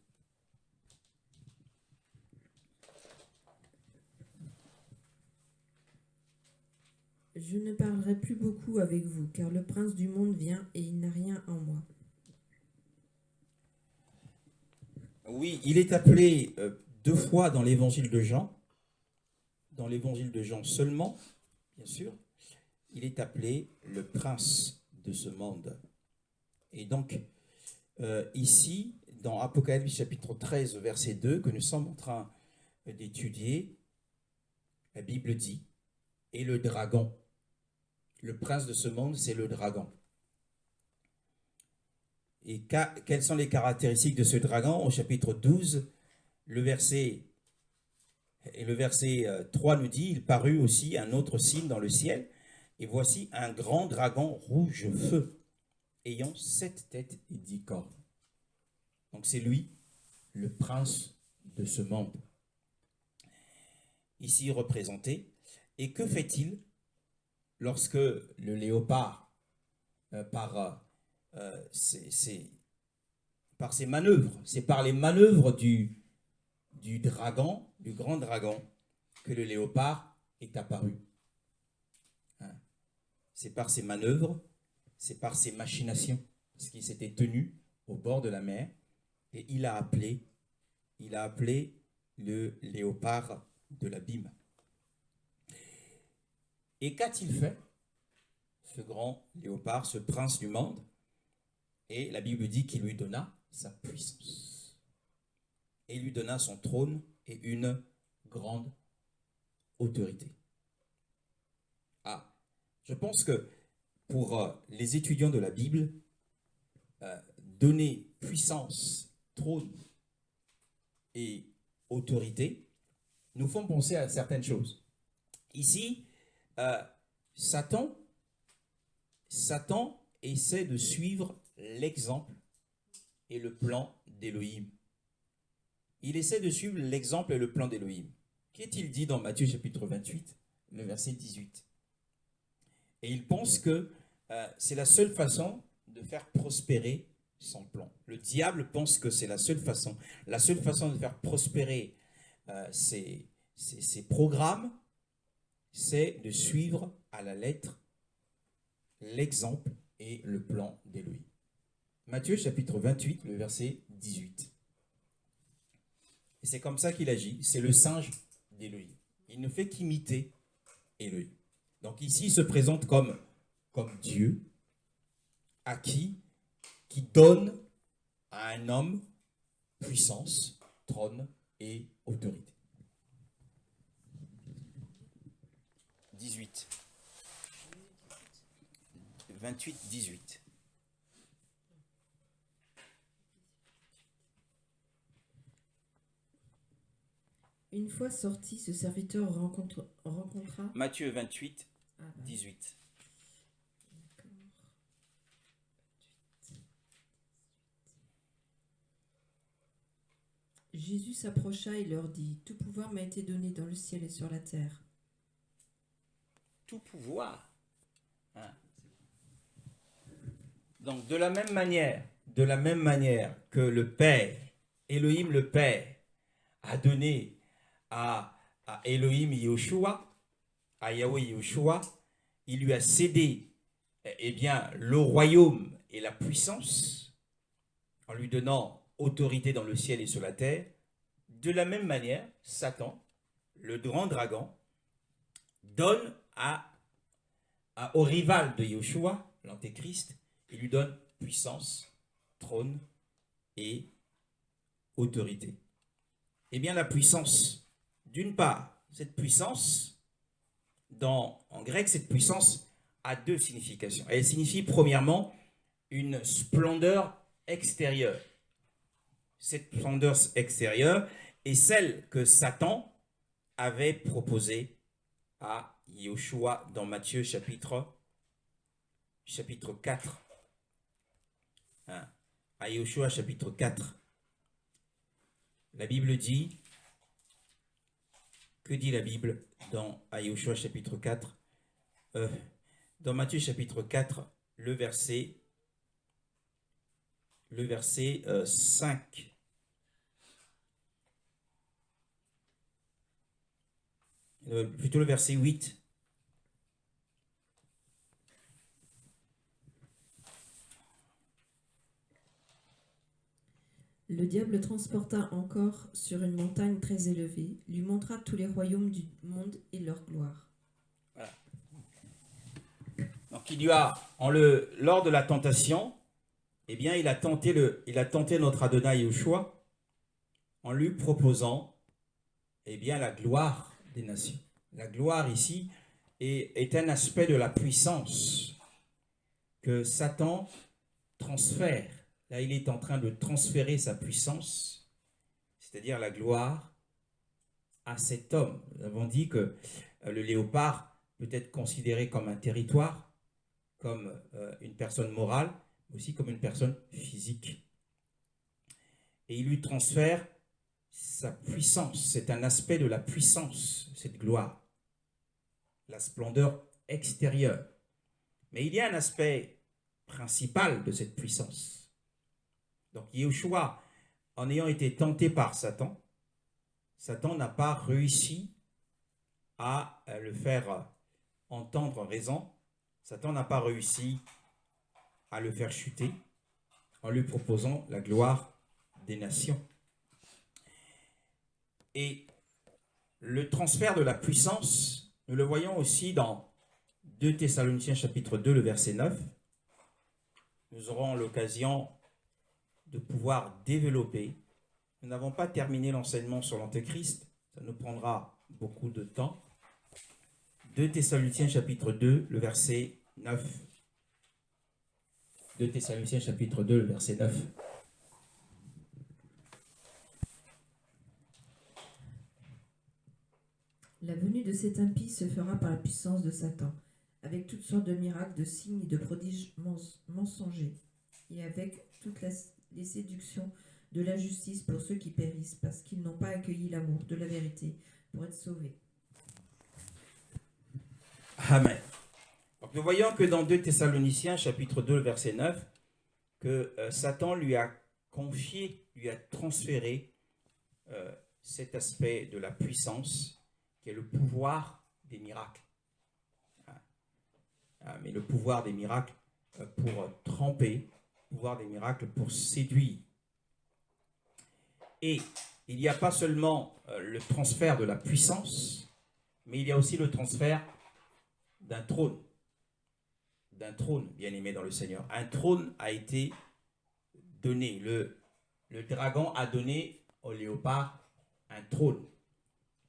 Je ne parlerai plus beaucoup avec vous, car le prince du monde vient et il n'a rien en moi. Oui, il est appelé 2 fois dans l'évangile de Jean, seulement, bien sûr, il est appelé le prince de ce monde. Et donc, ici, dans Apocalypse chapitre 13, verset 2, que nous sommes en train d'étudier, la Bible dit, et le dragon. Le prince de ce monde, c'est le dragon. Et quelles sont les caractéristiques de ce dragon? Au chapitre 12, le verset 3 nous dit, il parut aussi un autre signe dans le ciel, et voici un grand dragon rouge feu, ayant 7 têtes et 10 cornes. Donc c'est lui, le prince de ce monde, ici représenté. Et que fait-il lorsque le léopard, par ses manœuvres, c'est par les manœuvres du dragon, du grand dragon, que le léopard est apparu. Hein? C'est par ses manœuvres, c'est par ses machinations, parce qu'il s'était tenu au bord de la mer, et il a appelé le léopard de l'abîme. Et qu'a-t-il fait, ce grand léopard, ce prince du monde? Et la Bible dit qu'il lui donna sa puissance. Et il lui donna son trône et une grande autorité. Ah, je pense que pour les étudiants de la Bible, donner puissance, trône et autorité nous font penser à certaines choses. Ici, Satan essaie de suivre l'exemple et le plan d'Élohim. Il essaie de suivre l'exemple et le plan d'Élohim. Qu'est-il dit dans Matthieu chapitre 28, le verset 18? Et il pense que c'est la seule façon de faire prospérer son plan. Le diable pense que c'est la seule façon de faire prospérer ses programmes, c'est de suivre à la lettre l'exemple et le plan d'Élohim. Matthieu chapitre 28, le verset 18. Et c'est comme ça qu'il agit, c'est le singe d'Élohim. Il ne fait qu'imiter Élohim. Donc ici, il se présente comme Dieu, qui donne à un homme puissance, trône et autorité. 18. 28, 18. Une fois sorti, ce serviteur rencontra... Matthieu 28, 18. D'accord. Jésus s'approcha et leur dit, « Tout pouvoir m'a été donné dans le ciel et sur la terre. » Tout pouvoir. Hein? Donc de la même manière que le Père Elohim le Père a donné à Elohim Yehoshua, à Yahweh Yehoshua, il lui a cédé eh bien, le royaume et la puissance en lui donnant autorité dans le ciel et sur la terre. De la même manière, Satan, le grand dragon, donne au rival de Yehoshua, l'antéchrist, il lui donne puissance, trône et autorité. Eh bien, la puissance, d'une part, cette puissance, en grec, cette puissance a deux significations. Elle signifie premièrement une splendeur extérieure. Cette splendeur extérieure est celle que Satan avait proposée à Yehoshua dans Matthieu chapitre 4. Hein, à Yehoshua chapitre 4. La Bible dit, que dit la Bible à Yehoshua chapitre 4 dans Matthieu chapitre 4, le verset 5. Plutôt le verset 8. Le diable le transporta encore sur une montagne très élevée, lui montra tous les royaumes du monde et leur gloire. Voilà. Donc il lui a, lors de la tentation, eh bien il a tenté notre Adonai Yehoshua en lui proposant eh bien la gloire des nations. La gloire ici est un aspect de la puissance que Satan transfère. Là, il est en train de transférer sa puissance, c'est-à-dire la gloire, à cet homme. Nous avons dit que le léopard peut être considéré comme un territoire, comme une personne morale, mais aussi comme une personne physique. Et il lui transfère sa puissance. C'est un aspect de la puissance, cette gloire. La splendeur extérieure. Mais il y a un aspect principal de cette puissance. Donc Yehoshua, en ayant été tenté par Satan, Satan n'a pas réussi à le faire entendre raison. Satan n'a pas réussi à le faire chuter en lui proposant la gloire des nations. Et le transfert de la puissance, nous le voyons aussi dans 2 Thessaloniciens chapitre 2, le verset 9. Nous aurons l'occasion de pouvoir développer. Nous n'avons pas terminé l'enseignement sur l'Antéchrist, ça nous prendra beaucoup de temps. 2 Thessaloniciens chapitre 2, le verset 9. 2 Thessaloniciens chapitre 2, le verset 9. La venue de cet impie se fera par la puissance de Satan, avec toutes sortes de miracles, de signes et de prodiges mensongers, et avec toutes les séductions de la justice pour ceux qui périssent, parce qu'ils n'ont pas accueilli l'amour de la vérité pour être sauvés. Amen. Donc nous voyons que dans 2 Thessaloniciens, chapitre 2, verset 9, que Satan lui a confié, lui a transféré cet aspect de la puissance, qui est le pouvoir des miracles. Mais le pouvoir des miracles pour tromper, le pouvoir des miracles pour séduire. Et il n'y a pas seulement le transfert de la puissance, mais il y a aussi le transfert d'un trône. D'un trône, bien aimé dans le Seigneur. Un trône a été donné. Le dragon a donné au léopard un trône.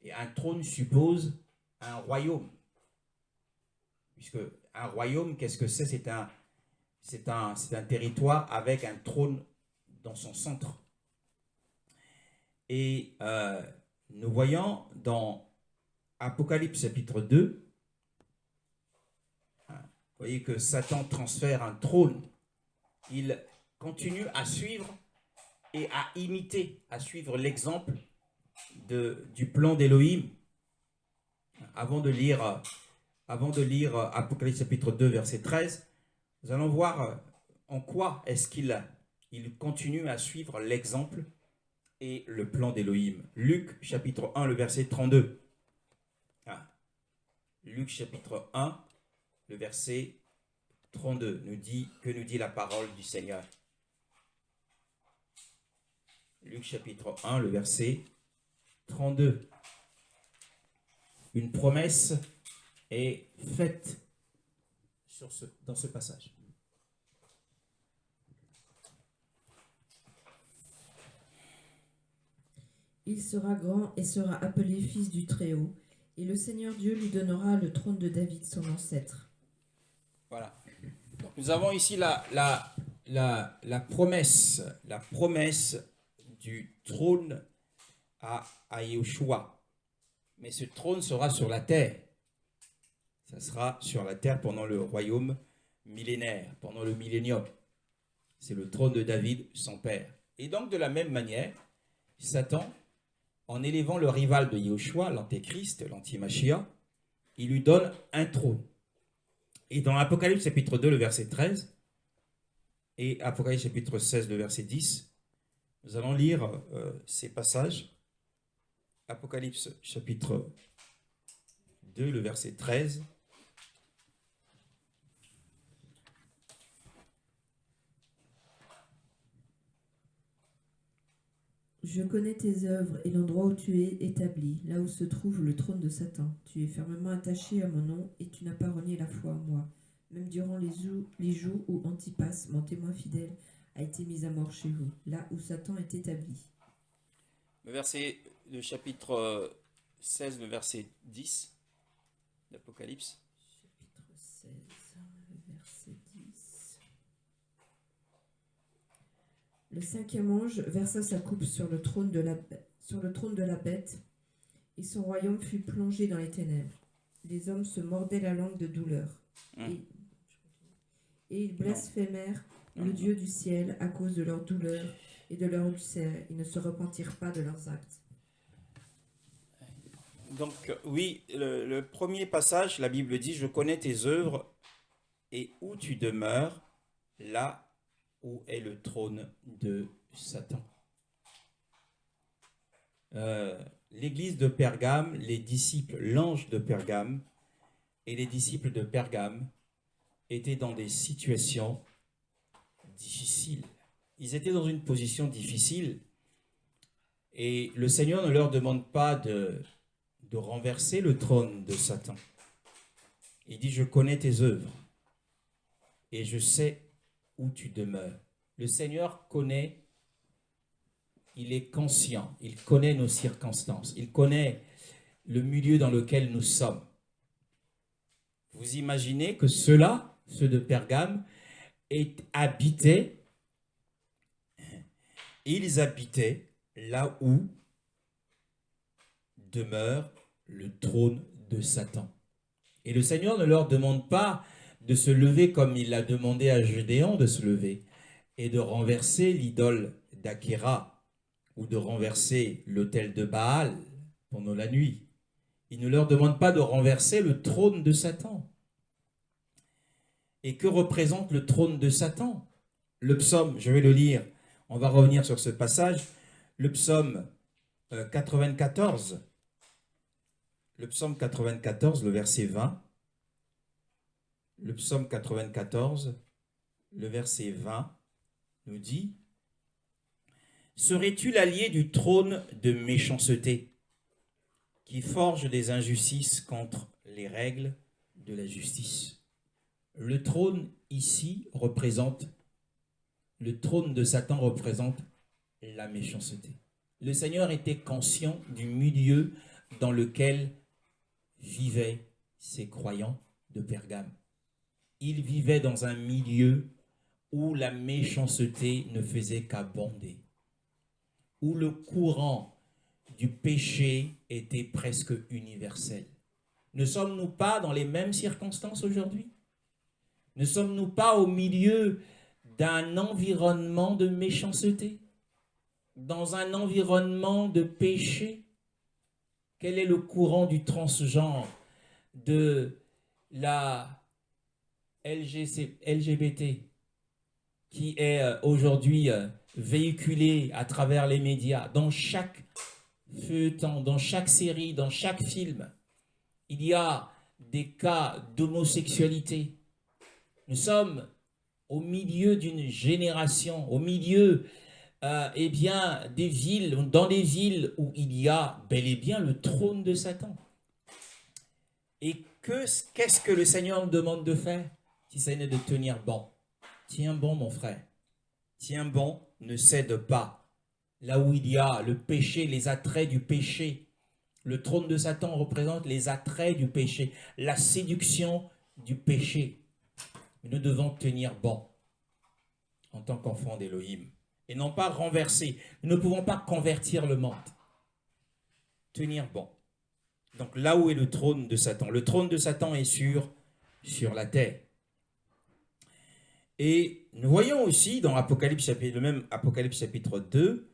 Et un trône suppose un royaume. Puisque un royaume, qu'est-ce que c'est? C'est un territoire avec un trône dans son centre. Et nous voyons dans Apocalypse chapitre 2, vous voyez que Satan transfère un trône. Il continue à suivre et à imiter, à suivre l'exemple du plan d'Élohim. Avant de lire Apocalypse chapitre 2, verset 13, nous allons voir en quoi est-ce qu'il continue à suivre l'exemple et le plan d'Élohim. Luc chapitre 1, le verset 32. Ah. Luc chapitre 1, le verset 32 que nous dit la parole du Seigneur. Luc chapitre 1, le verset 32. Une promesse est faite dans ce passage. Il sera grand et sera appelé fils du Très-Haut, et le Seigneur Dieu lui donnera le trône de David, son ancêtre. Voilà. Donc nous avons ici la promesse du trône à Yahushua. Mais ce trône sera sur la terre. Ça sera sur la terre pendant le royaume millénaire, pendant le millénium. C'est le trône de David, son père. Et donc de la même manière, Satan, en élevant le rival de Yahushua, l'antéchrist, l'anti-Machia, il lui donne un trône. Et dans Apocalypse chapitre 2, le verset 13, et Apocalypse chapitre 16, le verset 10, nous allons lire ces passages. Apocalypse chapitre 2, le verset 13. Je connais tes œuvres et l'endroit où tu es établi, là où se trouve le trône de Satan. Tu es fermement attaché à mon nom et tu n'as pas renié la foi en moi, même durant les jours où Antipas, mon témoin fidèle, a été mis à mort chez vous, là où Satan est établi. Le verset de chapitre 16, le verset 10 d'Apocalypse. Chapitre 16, verset 10. Le cinquième ange versa sa coupe sur le trône de la bête, et son royaume fut plongé dans les ténèbres. Les hommes se mordaient la langue de douleur, et ils blasphémèrent le Dieu du ciel à cause de leur douleur et de leur ulcère. Ils ne se repentirent pas de leurs actes. Donc oui, le premier passage, la Bible dit « Je connais tes œuvres et où tu demeures, là où est le trône de Satan. » L'église de Pergame, les disciples, l'ange de Pergame et les disciples de Pergame étaient dans des situations difficiles. Ils étaient dans une position difficile et le Seigneur ne leur demande pas de renverser le trône de Satan. Il dit « Je connais tes œuvres et je sais où tu demeures. » Le Seigneur connaît, il est conscient, il connaît nos circonstances, il connaît le milieu dans lequel nous sommes. Vous imaginez que ceux de Pergame, ils habitaient là où demeure le trône de Satan. Et le Seigneur ne leur demande pas de se lever comme il a demandé à Gédéon de se lever et de renverser l'idole d'Achéra ou de renverser l'autel de Baal pendant la nuit. Il ne leur demande pas de renverser le trône de Satan. Et que représente le trône de Satan? Le psaume, je vais le lire, on va revenir sur ce passage, le psaume 94, le psaume 94, le verset 20, le psaume 94, le verset 20, nous dit « Serais-tu l'allié du trône de méchanceté qui forge des injustices contre les règles de la justice ?» Le trône ici représente, le trône de Satan représente la méchanceté. Le Seigneur était conscient du milieu dans lequel vivaient ces croyants de Pergame. Ils vivaient dans un milieu où la méchanceté ne faisait qu'abonder, où le courant du péché était presque universel. Ne sommes-nous pas dans les mêmes circonstances aujourd'hui? Ne sommes-nous pas au milieu d'un environnement de méchanceté, dans un environnement de péché? Quel est le courant du transgenre, de la LGBT, qui est aujourd'hui véhiculé à travers les médias, dans chaque feuilleton, dans chaque série, dans chaque film, il y a des cas d'homosexualité. Nous sommes au milieu d'une génération, au milieu eh bien, des villes, dans des villes où il y a bel et bien le trône de Satan. Et qu'est-ce que le Seigneur nous demande de faire? Si ça n'est de tenir bon. Tiens bon, mon frère. Tiens bon, ne cède pas. Là où il y a le péché, les attraits du péché. Le trône de Satan représente les attraits du péché, la séduction du péché. Nous devons tenir bon en tant qu'enfants d'Élohim et non pas renverser. Nous ne pouvons pas convertir le monde. Tenir bon. Donc là où est le trône de Satan? Le trône de Satan est sur la terre. Et nous voyons aussi dans le même Apocalypse chapitre 2,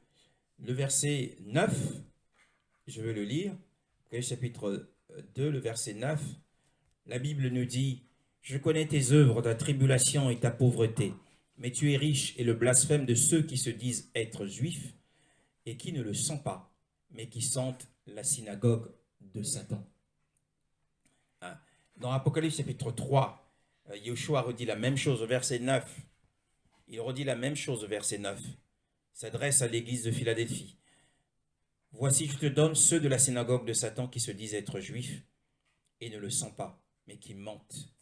le verset 9, je vais le lire, Apocalypse chapitre 2, le verset 9, la Bible nous dit « Je connais tes œuvres, ta tribulation et ta pauvreté, mais tu es riche et le blasphème de ceux qui se disent être juifs et qui ne le sont pas, mais qui sentent la synagogue de Satan. » Dans Apocalypse chapitre 3, Yeshua redit la même chose au verset 9. Il redit la même chose au verset 9. Il s'adresse à l'église de Philadelphie. « Voici, je te donne ceux de la synagogue de Satan qui se disent être juifs et ne le sont pas, mais qui mentent.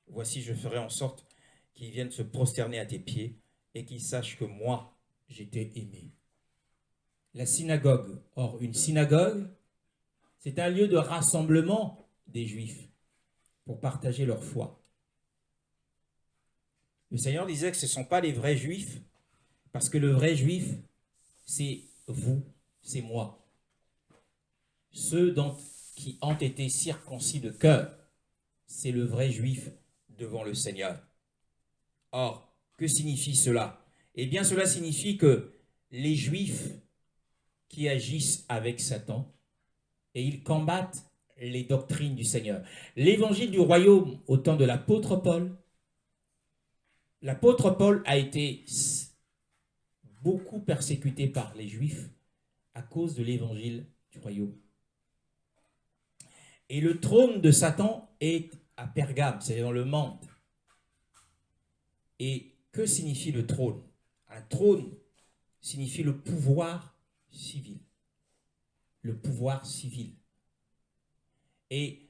Voici, je ferai en sorte qu'ils viennent se prosterner à tes pieds et qu'ils sachent que moi, j'ai été aimé. » La synagogue. Or, une synagogue, c'est un lieu de rassemblement des Juifs pour partager leur foi. Le Seigneur disait que ce ne sont pas les vrais Juifs, parce que le vrai Juif, c'est vous, c'est moi. Ceux qui ont été circoncis de cœur, c'est le vrai Juif devant le Seigneur. Or, que signifie cela? Eh bien, cela signifie que les Juifs qui agissent avec Satan, et ils combattent les doctrines du Seigneur. L'évangile du royaume au temps de l'apôtre Paul a été beaucoup persécuté par les Juifs à cause de l'évangile du royaume. Et le trône de Satan est à Pergame, c'est dans le monde. Et que signifie le trône? Un trône signifie le pouvoir civil. Le pouvoir civil. Et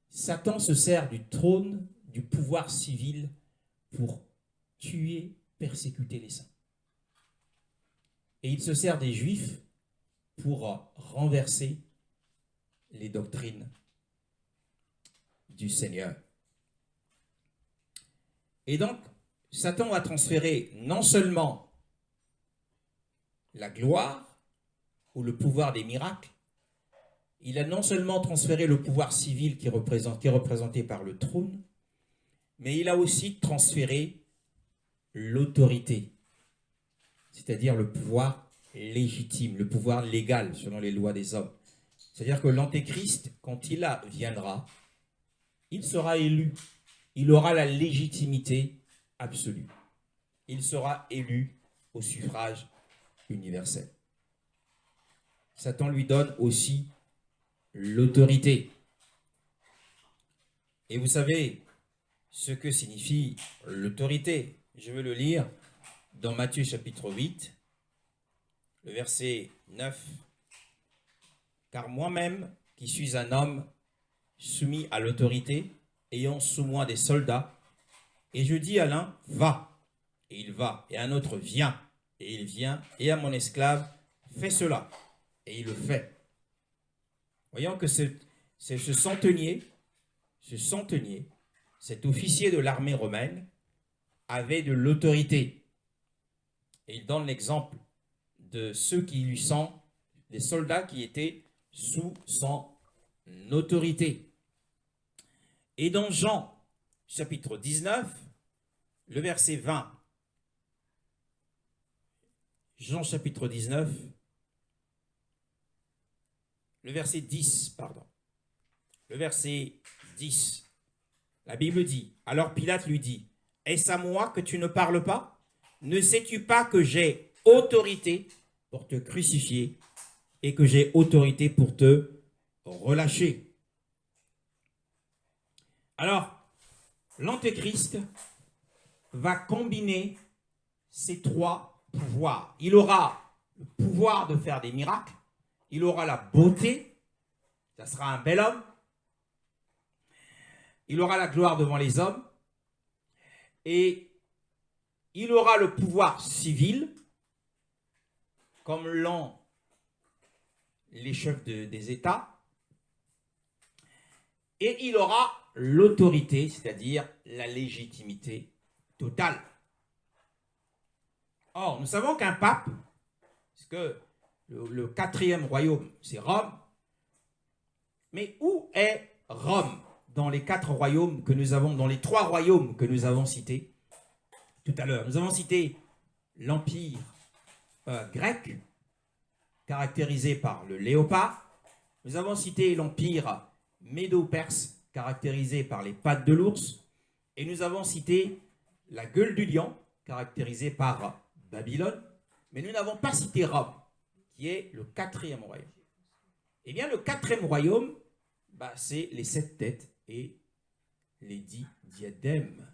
Satan se sert du trône, du pouvoir civil pour tuer, persécuter les saints. Et il se sert des Juifs pour renverser les doctrines du Seigneur. Et donc, Satan a transféré non seulement la gloire ou le pouvoir des miracles, il a non seulement transféré le pouvoir civil qui est représenté par le trône, mais il a aussi transféré l'autorité, c'est-à-dire le pouvoir légitime, le pouvoir légal selon les lois des hommes. C'est-à-dire que l'Antéchrist, quand il viendra, il sera élu, il aura la légitimité absolue. Il sera élu au suffrage universel. Satan lui donne aussi l'autorité. Et vous savez ce que signifie l'autorité. Je vais le lire dans Matthieu chapitre 8, le verset 9. « Car moi-même, qui suis un homme soumis à l'autorité, ayant sous moi des soldats, et je dis à l'un, va, et il va, et à un autre, viens, et il vient, et à mon esclave, fais cela, et il le fait. » Voyons que ce centenier, cet officier de l'armée romaine, avait de l'autorité. Et il donne l'exemple de ceux qui lui sont des soldats qui étaient sous son autorité. Et dans Jean, chapitre 19, le verset 20, Jean chapitre 19, le verset 10, pardon. Le verset 10, la Bible dit, alors Pilate lui dit, est-ce à moi que tu ne parles pas? Ne sais-tu pas que j'ai autorité pour te crucifier et que j'ai autorité pour te relâcher. Alors, l'Antéchrist va combiner ces trois pouvoirs. Il aura le pouvoir de faire des miracles, il aura la beauté, ça sera un bel homme, il aura la gloire devant les hommes, et il aura le pouvoir civil, comme l'ont les chefs des États, et il aura l'autorité, c'est-à-dire la légitimité totale. Or, nous savons qu'un pape, parce que le quatrième royaume, c'est Rome, mais où est Rome dans les quatre royaumes que nous avons, dans les trois royaumes que nous avons cités tout à l'heure? Nous avons cité l'empire grec, caractérisé par le léopard. Nous avons cité l'empire médo-perse, caractérisé par les pattes de l'ours. Et nous avons cité la gueule du lion, caractérisée par Babylone. Mais nous n'avons pas cité Rome, qui est le quatrième royaume. Eh bien, le quatrième royaume, c'est les 7 têtes et les 10 diadèmes.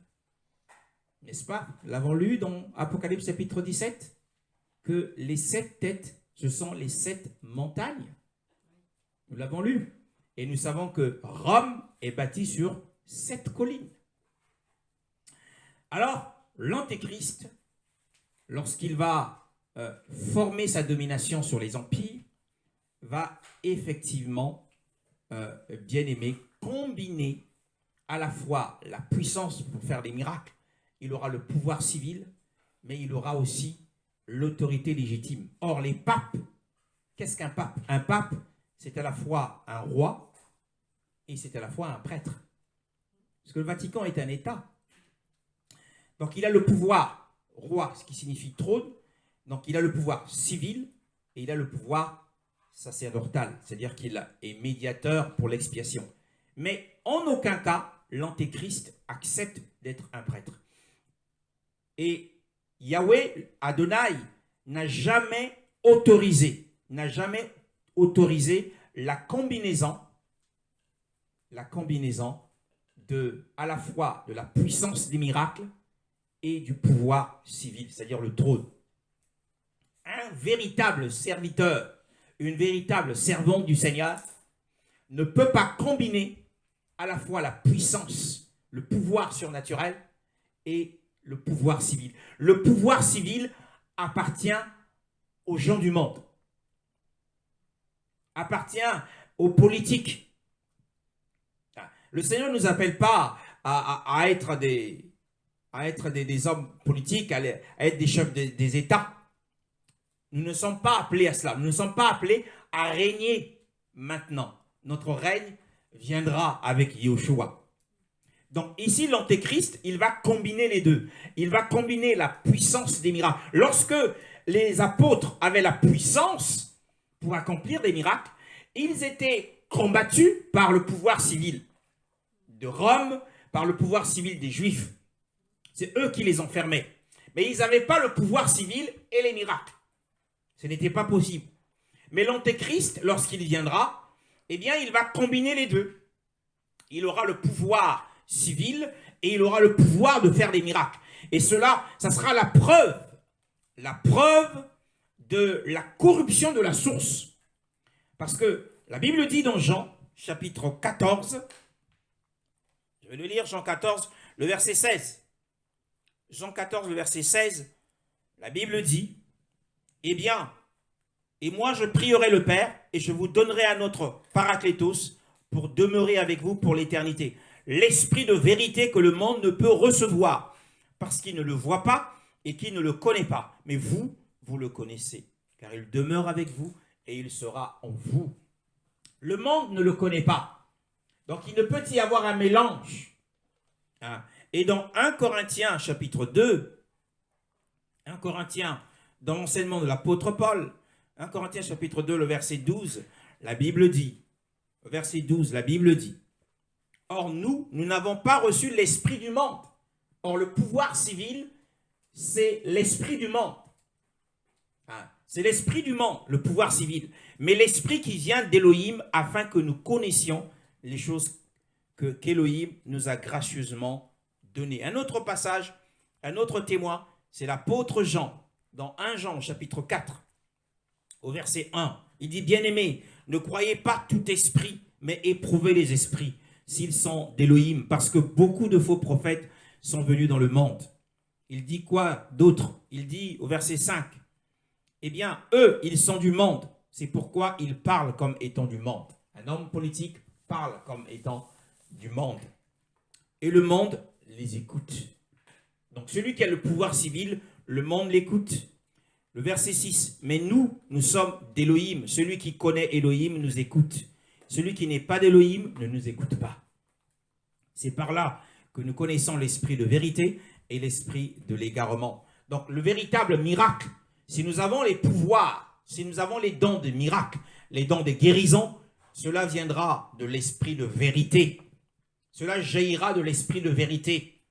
N'est-ce pas? Nous l'avons lu dans Apocalypse chapitre 17, que les 7 têtes, ce sont les 7 montagnes. Nous l'avons lu. Et nous savons que Rome est bâtie sur 7 collines. Alors, l'Antéchrist, lorsqu'il va former sa domination sur les empires, va effectivement, bien aimé, combiner à la fois la puissance pour faire des miracles, il aura le pouvoir civil, mais il aura aussi l'autorité légitime. Or, les papes, qu'est-ce qu'un pape? Un pape, c'est à la fois un roi et c'est à la fois un prêtre. Parce que le Vatican est un État. Donc, il a le pouvoir roi, ce qui signifie trône. Donc, il a le pouvoir civil et il a le pouvoir sacerdotal, c'est-à-dire qu'il est médiateur pour l'expiation. Mais en aucun cas, l'Antéchrist accepte d'être un prêtre. Et Yahweh, Adonai, n'a jamais autorisé la combinaison de, à la fois de la puissance des miracles et du pouvoir civil, c'est-à-dire le trône. Un véritable serviteur, une véritable servante du Seigneur ne peut pas combiner à la fois la puissance, le pouvoir surnaturel et le pouvoir civil. Le pouvoir civil appartient aux gens du monde, appartient aux politiques. Le Seigneur ne nous appelle pas à être des hommes politiques, à être des chefs des États. Nous ne sommes pas appelés à cela. Nous ne sommes pas appelés à régner maintenant. Notre règne viendra avec Yahushua. Donc ici, l'Antéchrist, il va combiner les deux. Il va combiner la puissance des miracles. Lorsque les apôtres avaient la puissance pour accomplir des miracles, ils étaient combattus par le pouvoir civil de Rome, par le pouvoir civil des Juifs. C'est eux qui les enfermaient. Mais ils n'avaient pas le pouvoir civil et les miracles. Ce n'était pas possible. Mais l'Antéchrist, lorsqu'il viendra, eh bien, il va combiner les deux. Il aura le pouvoir civil et il aura le pouvoir de faire des miracles. Et cela, ça sera la preuve de la corruption de la source. Parce que la Bible dit dans Jean, chapitre 14, je vais le lire, Jean 14, le verset 16. Jean 14, le verset 16, la Bible dit, eh bien, et moi je prierai le Père, et je vous donnerai un autre Paraclétos pour demeurer avec vous pour l'éternité. L'esprit de vérité que le monde ne peut recevoir, parce qu'il ne le voit pas et qu'il ne le connaît pas. Mais vous, vous le connaissez, car il demeure avec vous et il sera en vous. Le monde ne le connaît pas. Donc il ne peut y avoir un mélange. Et dans 1 Corinthiens chapitre 2, 1 Corinthiens, dans l'enseignement de l'apôtre Paul, 1 Corinthiens chapitre 2, le verset 12, la Bible dit, verset 12, la Bible dit, « Or nous n'avons pas reçu l'esprit du monde. » Or le pouvoir civil, c'est l'esprit du monde. Hein. C'est l'esprit du monde, le pouvoir civil. Mais l'esprit qui vient d'Élohim afin que nous connaissions les choses qu'Élohim nous a gracieusement données. Un autre passage, un autre témoin, c'est l'apôtre Jean, dans 1 Jean, chapitre 4, au verset 1. Il dit, bien-aimés, ne croyez pas tout esprit, mais éprouvez les esprits, s'ils sont d'Élohim, parce que beaucoup de faux prophètes sont venus dans le monde. Il dit quoi d'autre? Il dit au verset 5, eh bien, eux, ils sont du monde, c'est pourquoi ils parlent comme étant du monde. Un homme politique parle comme étant du monde. Et le monde les écoute. Donc celui qui a le pouvoir civil, le monde l'écoute. Le verset 6, mais nous sommes d'Élohim. Celui qui connaît Élohim nous écoute. Celui qui n'est pas d'Élohim ne nous écoute pas. C'est par là que nous connaissons l'esprit de vérité et l'esprit de l'égarement. Donc le véritable miracle, si nous avons les pouvoirs, si nous avons les dons de miracle, les dons de guérison, cela viendra de l'esprit de vérité. Cela jaillira de l'esprit de vérité.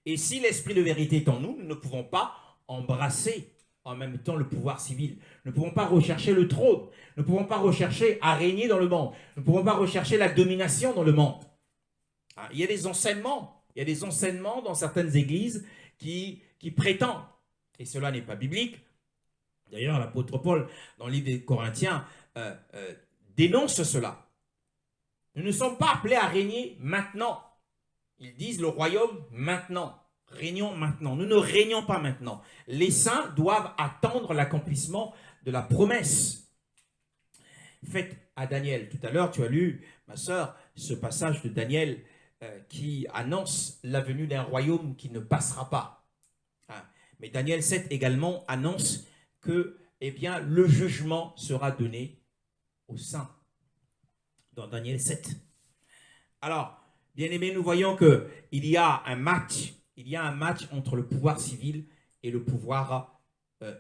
Et si l'esprit de vérité est en nous, nous ne pouvons pas embrasser en même temps le pouvoir civil. Nous ne pouvons pas rechercher le trône. Nous ne pouvons pas rechercher à régner dans le monde. Nous ne pouvons pas rechercher la domination dans le monde. Il y a des enseignements. Il y a des enseignements dans certaines églises qui prétendent, et cela n'est pas biblique. D'ailleurs, l'apôtre Paul, dans le livre des Corinthiens, dénonce cela. Nous ne sommes pas appelés à régner maintenant. Ils disent le royaume maintenant. Régnons maintenant. Nous ne régnons pas maintenant. Les saints doivent attendre l'accomplissement de la promesse faite à Daniel. Tout à l'heure, tu as lu, ma sœur, ce passage de Daniel qui annonce la venue d'un royaume qui ne passera pas. Mais Daniel 7 également annonce que le jugement sera donné aux saints. Dans Daniel 7. Alors, bien aimés, nous voyons qu'il y a un match. Il y a un match entre le pouvoir civil et le pouvoir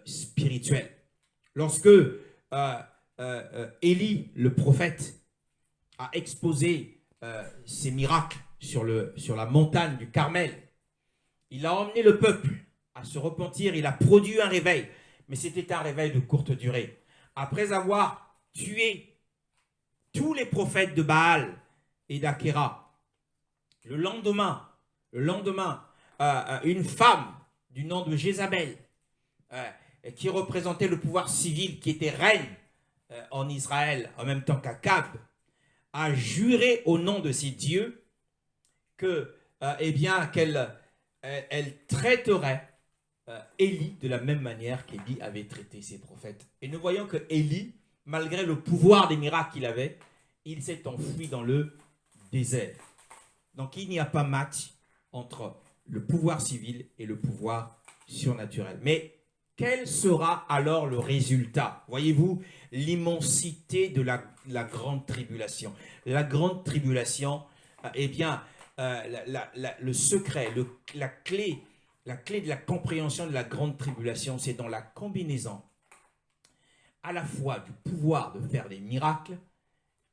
spirituel. Lorsque Élie, le prophète, a exposé ses miracles sur la montagne du Carmel, il a emmené le peuple à se repentir, il a produit un réveil, mais c'était un réveil de courte durée. Après avoir tué tous les prophètes de Baal et d'Akhéra, le lendemain, une femme du nom de Jézabel, qui représentait le pouvoir civil, qui était reine en Israël, en même temps qu'Akab, a juré au nom de ses dieux qu'elle traiterait Élie de la même manière qu'Élie avait traité ses prophètes. Et nous voyons que Élie, malgré le pouvoir des miracles qu'il avait, il s'est enfui dans le désert. Donc il n'y a pas match entre le pouvoir civil et le pouvoir surnaturel. Mais quel sera alors le résultat? Voyez-vous l'immensité de la grande tribulation. La grande tribulation, le secret, la clé de la compréhension de la grande tribulation, c'est dans la combinaison à la fois du pouvoir de faire des miracles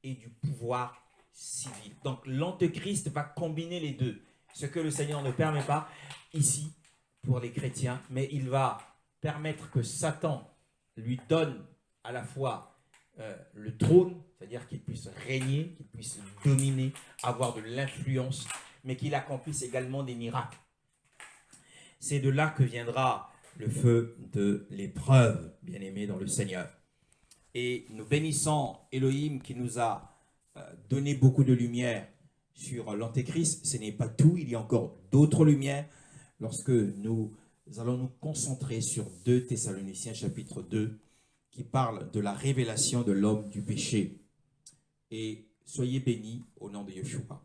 et du pouvoir civil. Donc l'Antéchrist va combiner les deux. Ce que le Seigneur ne permet pas ici pour les chrétiens, mais il va permettre que Satan lui donne à la fois le trône, c'est-à-dire qu'il puisse régner, qu'il puisse dominer, avoir de l'influence, mais qu'il accomplisse également des miracles. C'est de là que viendra le feu de l'épreuve, bien-aimés dans le Seigneur. Et nous bénissons Élohim qui nous a donné beaucoup de lumière sur l'Antéchrist. Ce n'est pas tout, il y a encore d'autres lumières lorsque nous allons nous concentrer sur 2 Thessaloniciens chapitre 2 qui parle de la révélation de l'homme du péché. Et soyez bénis au nom de Yeshua.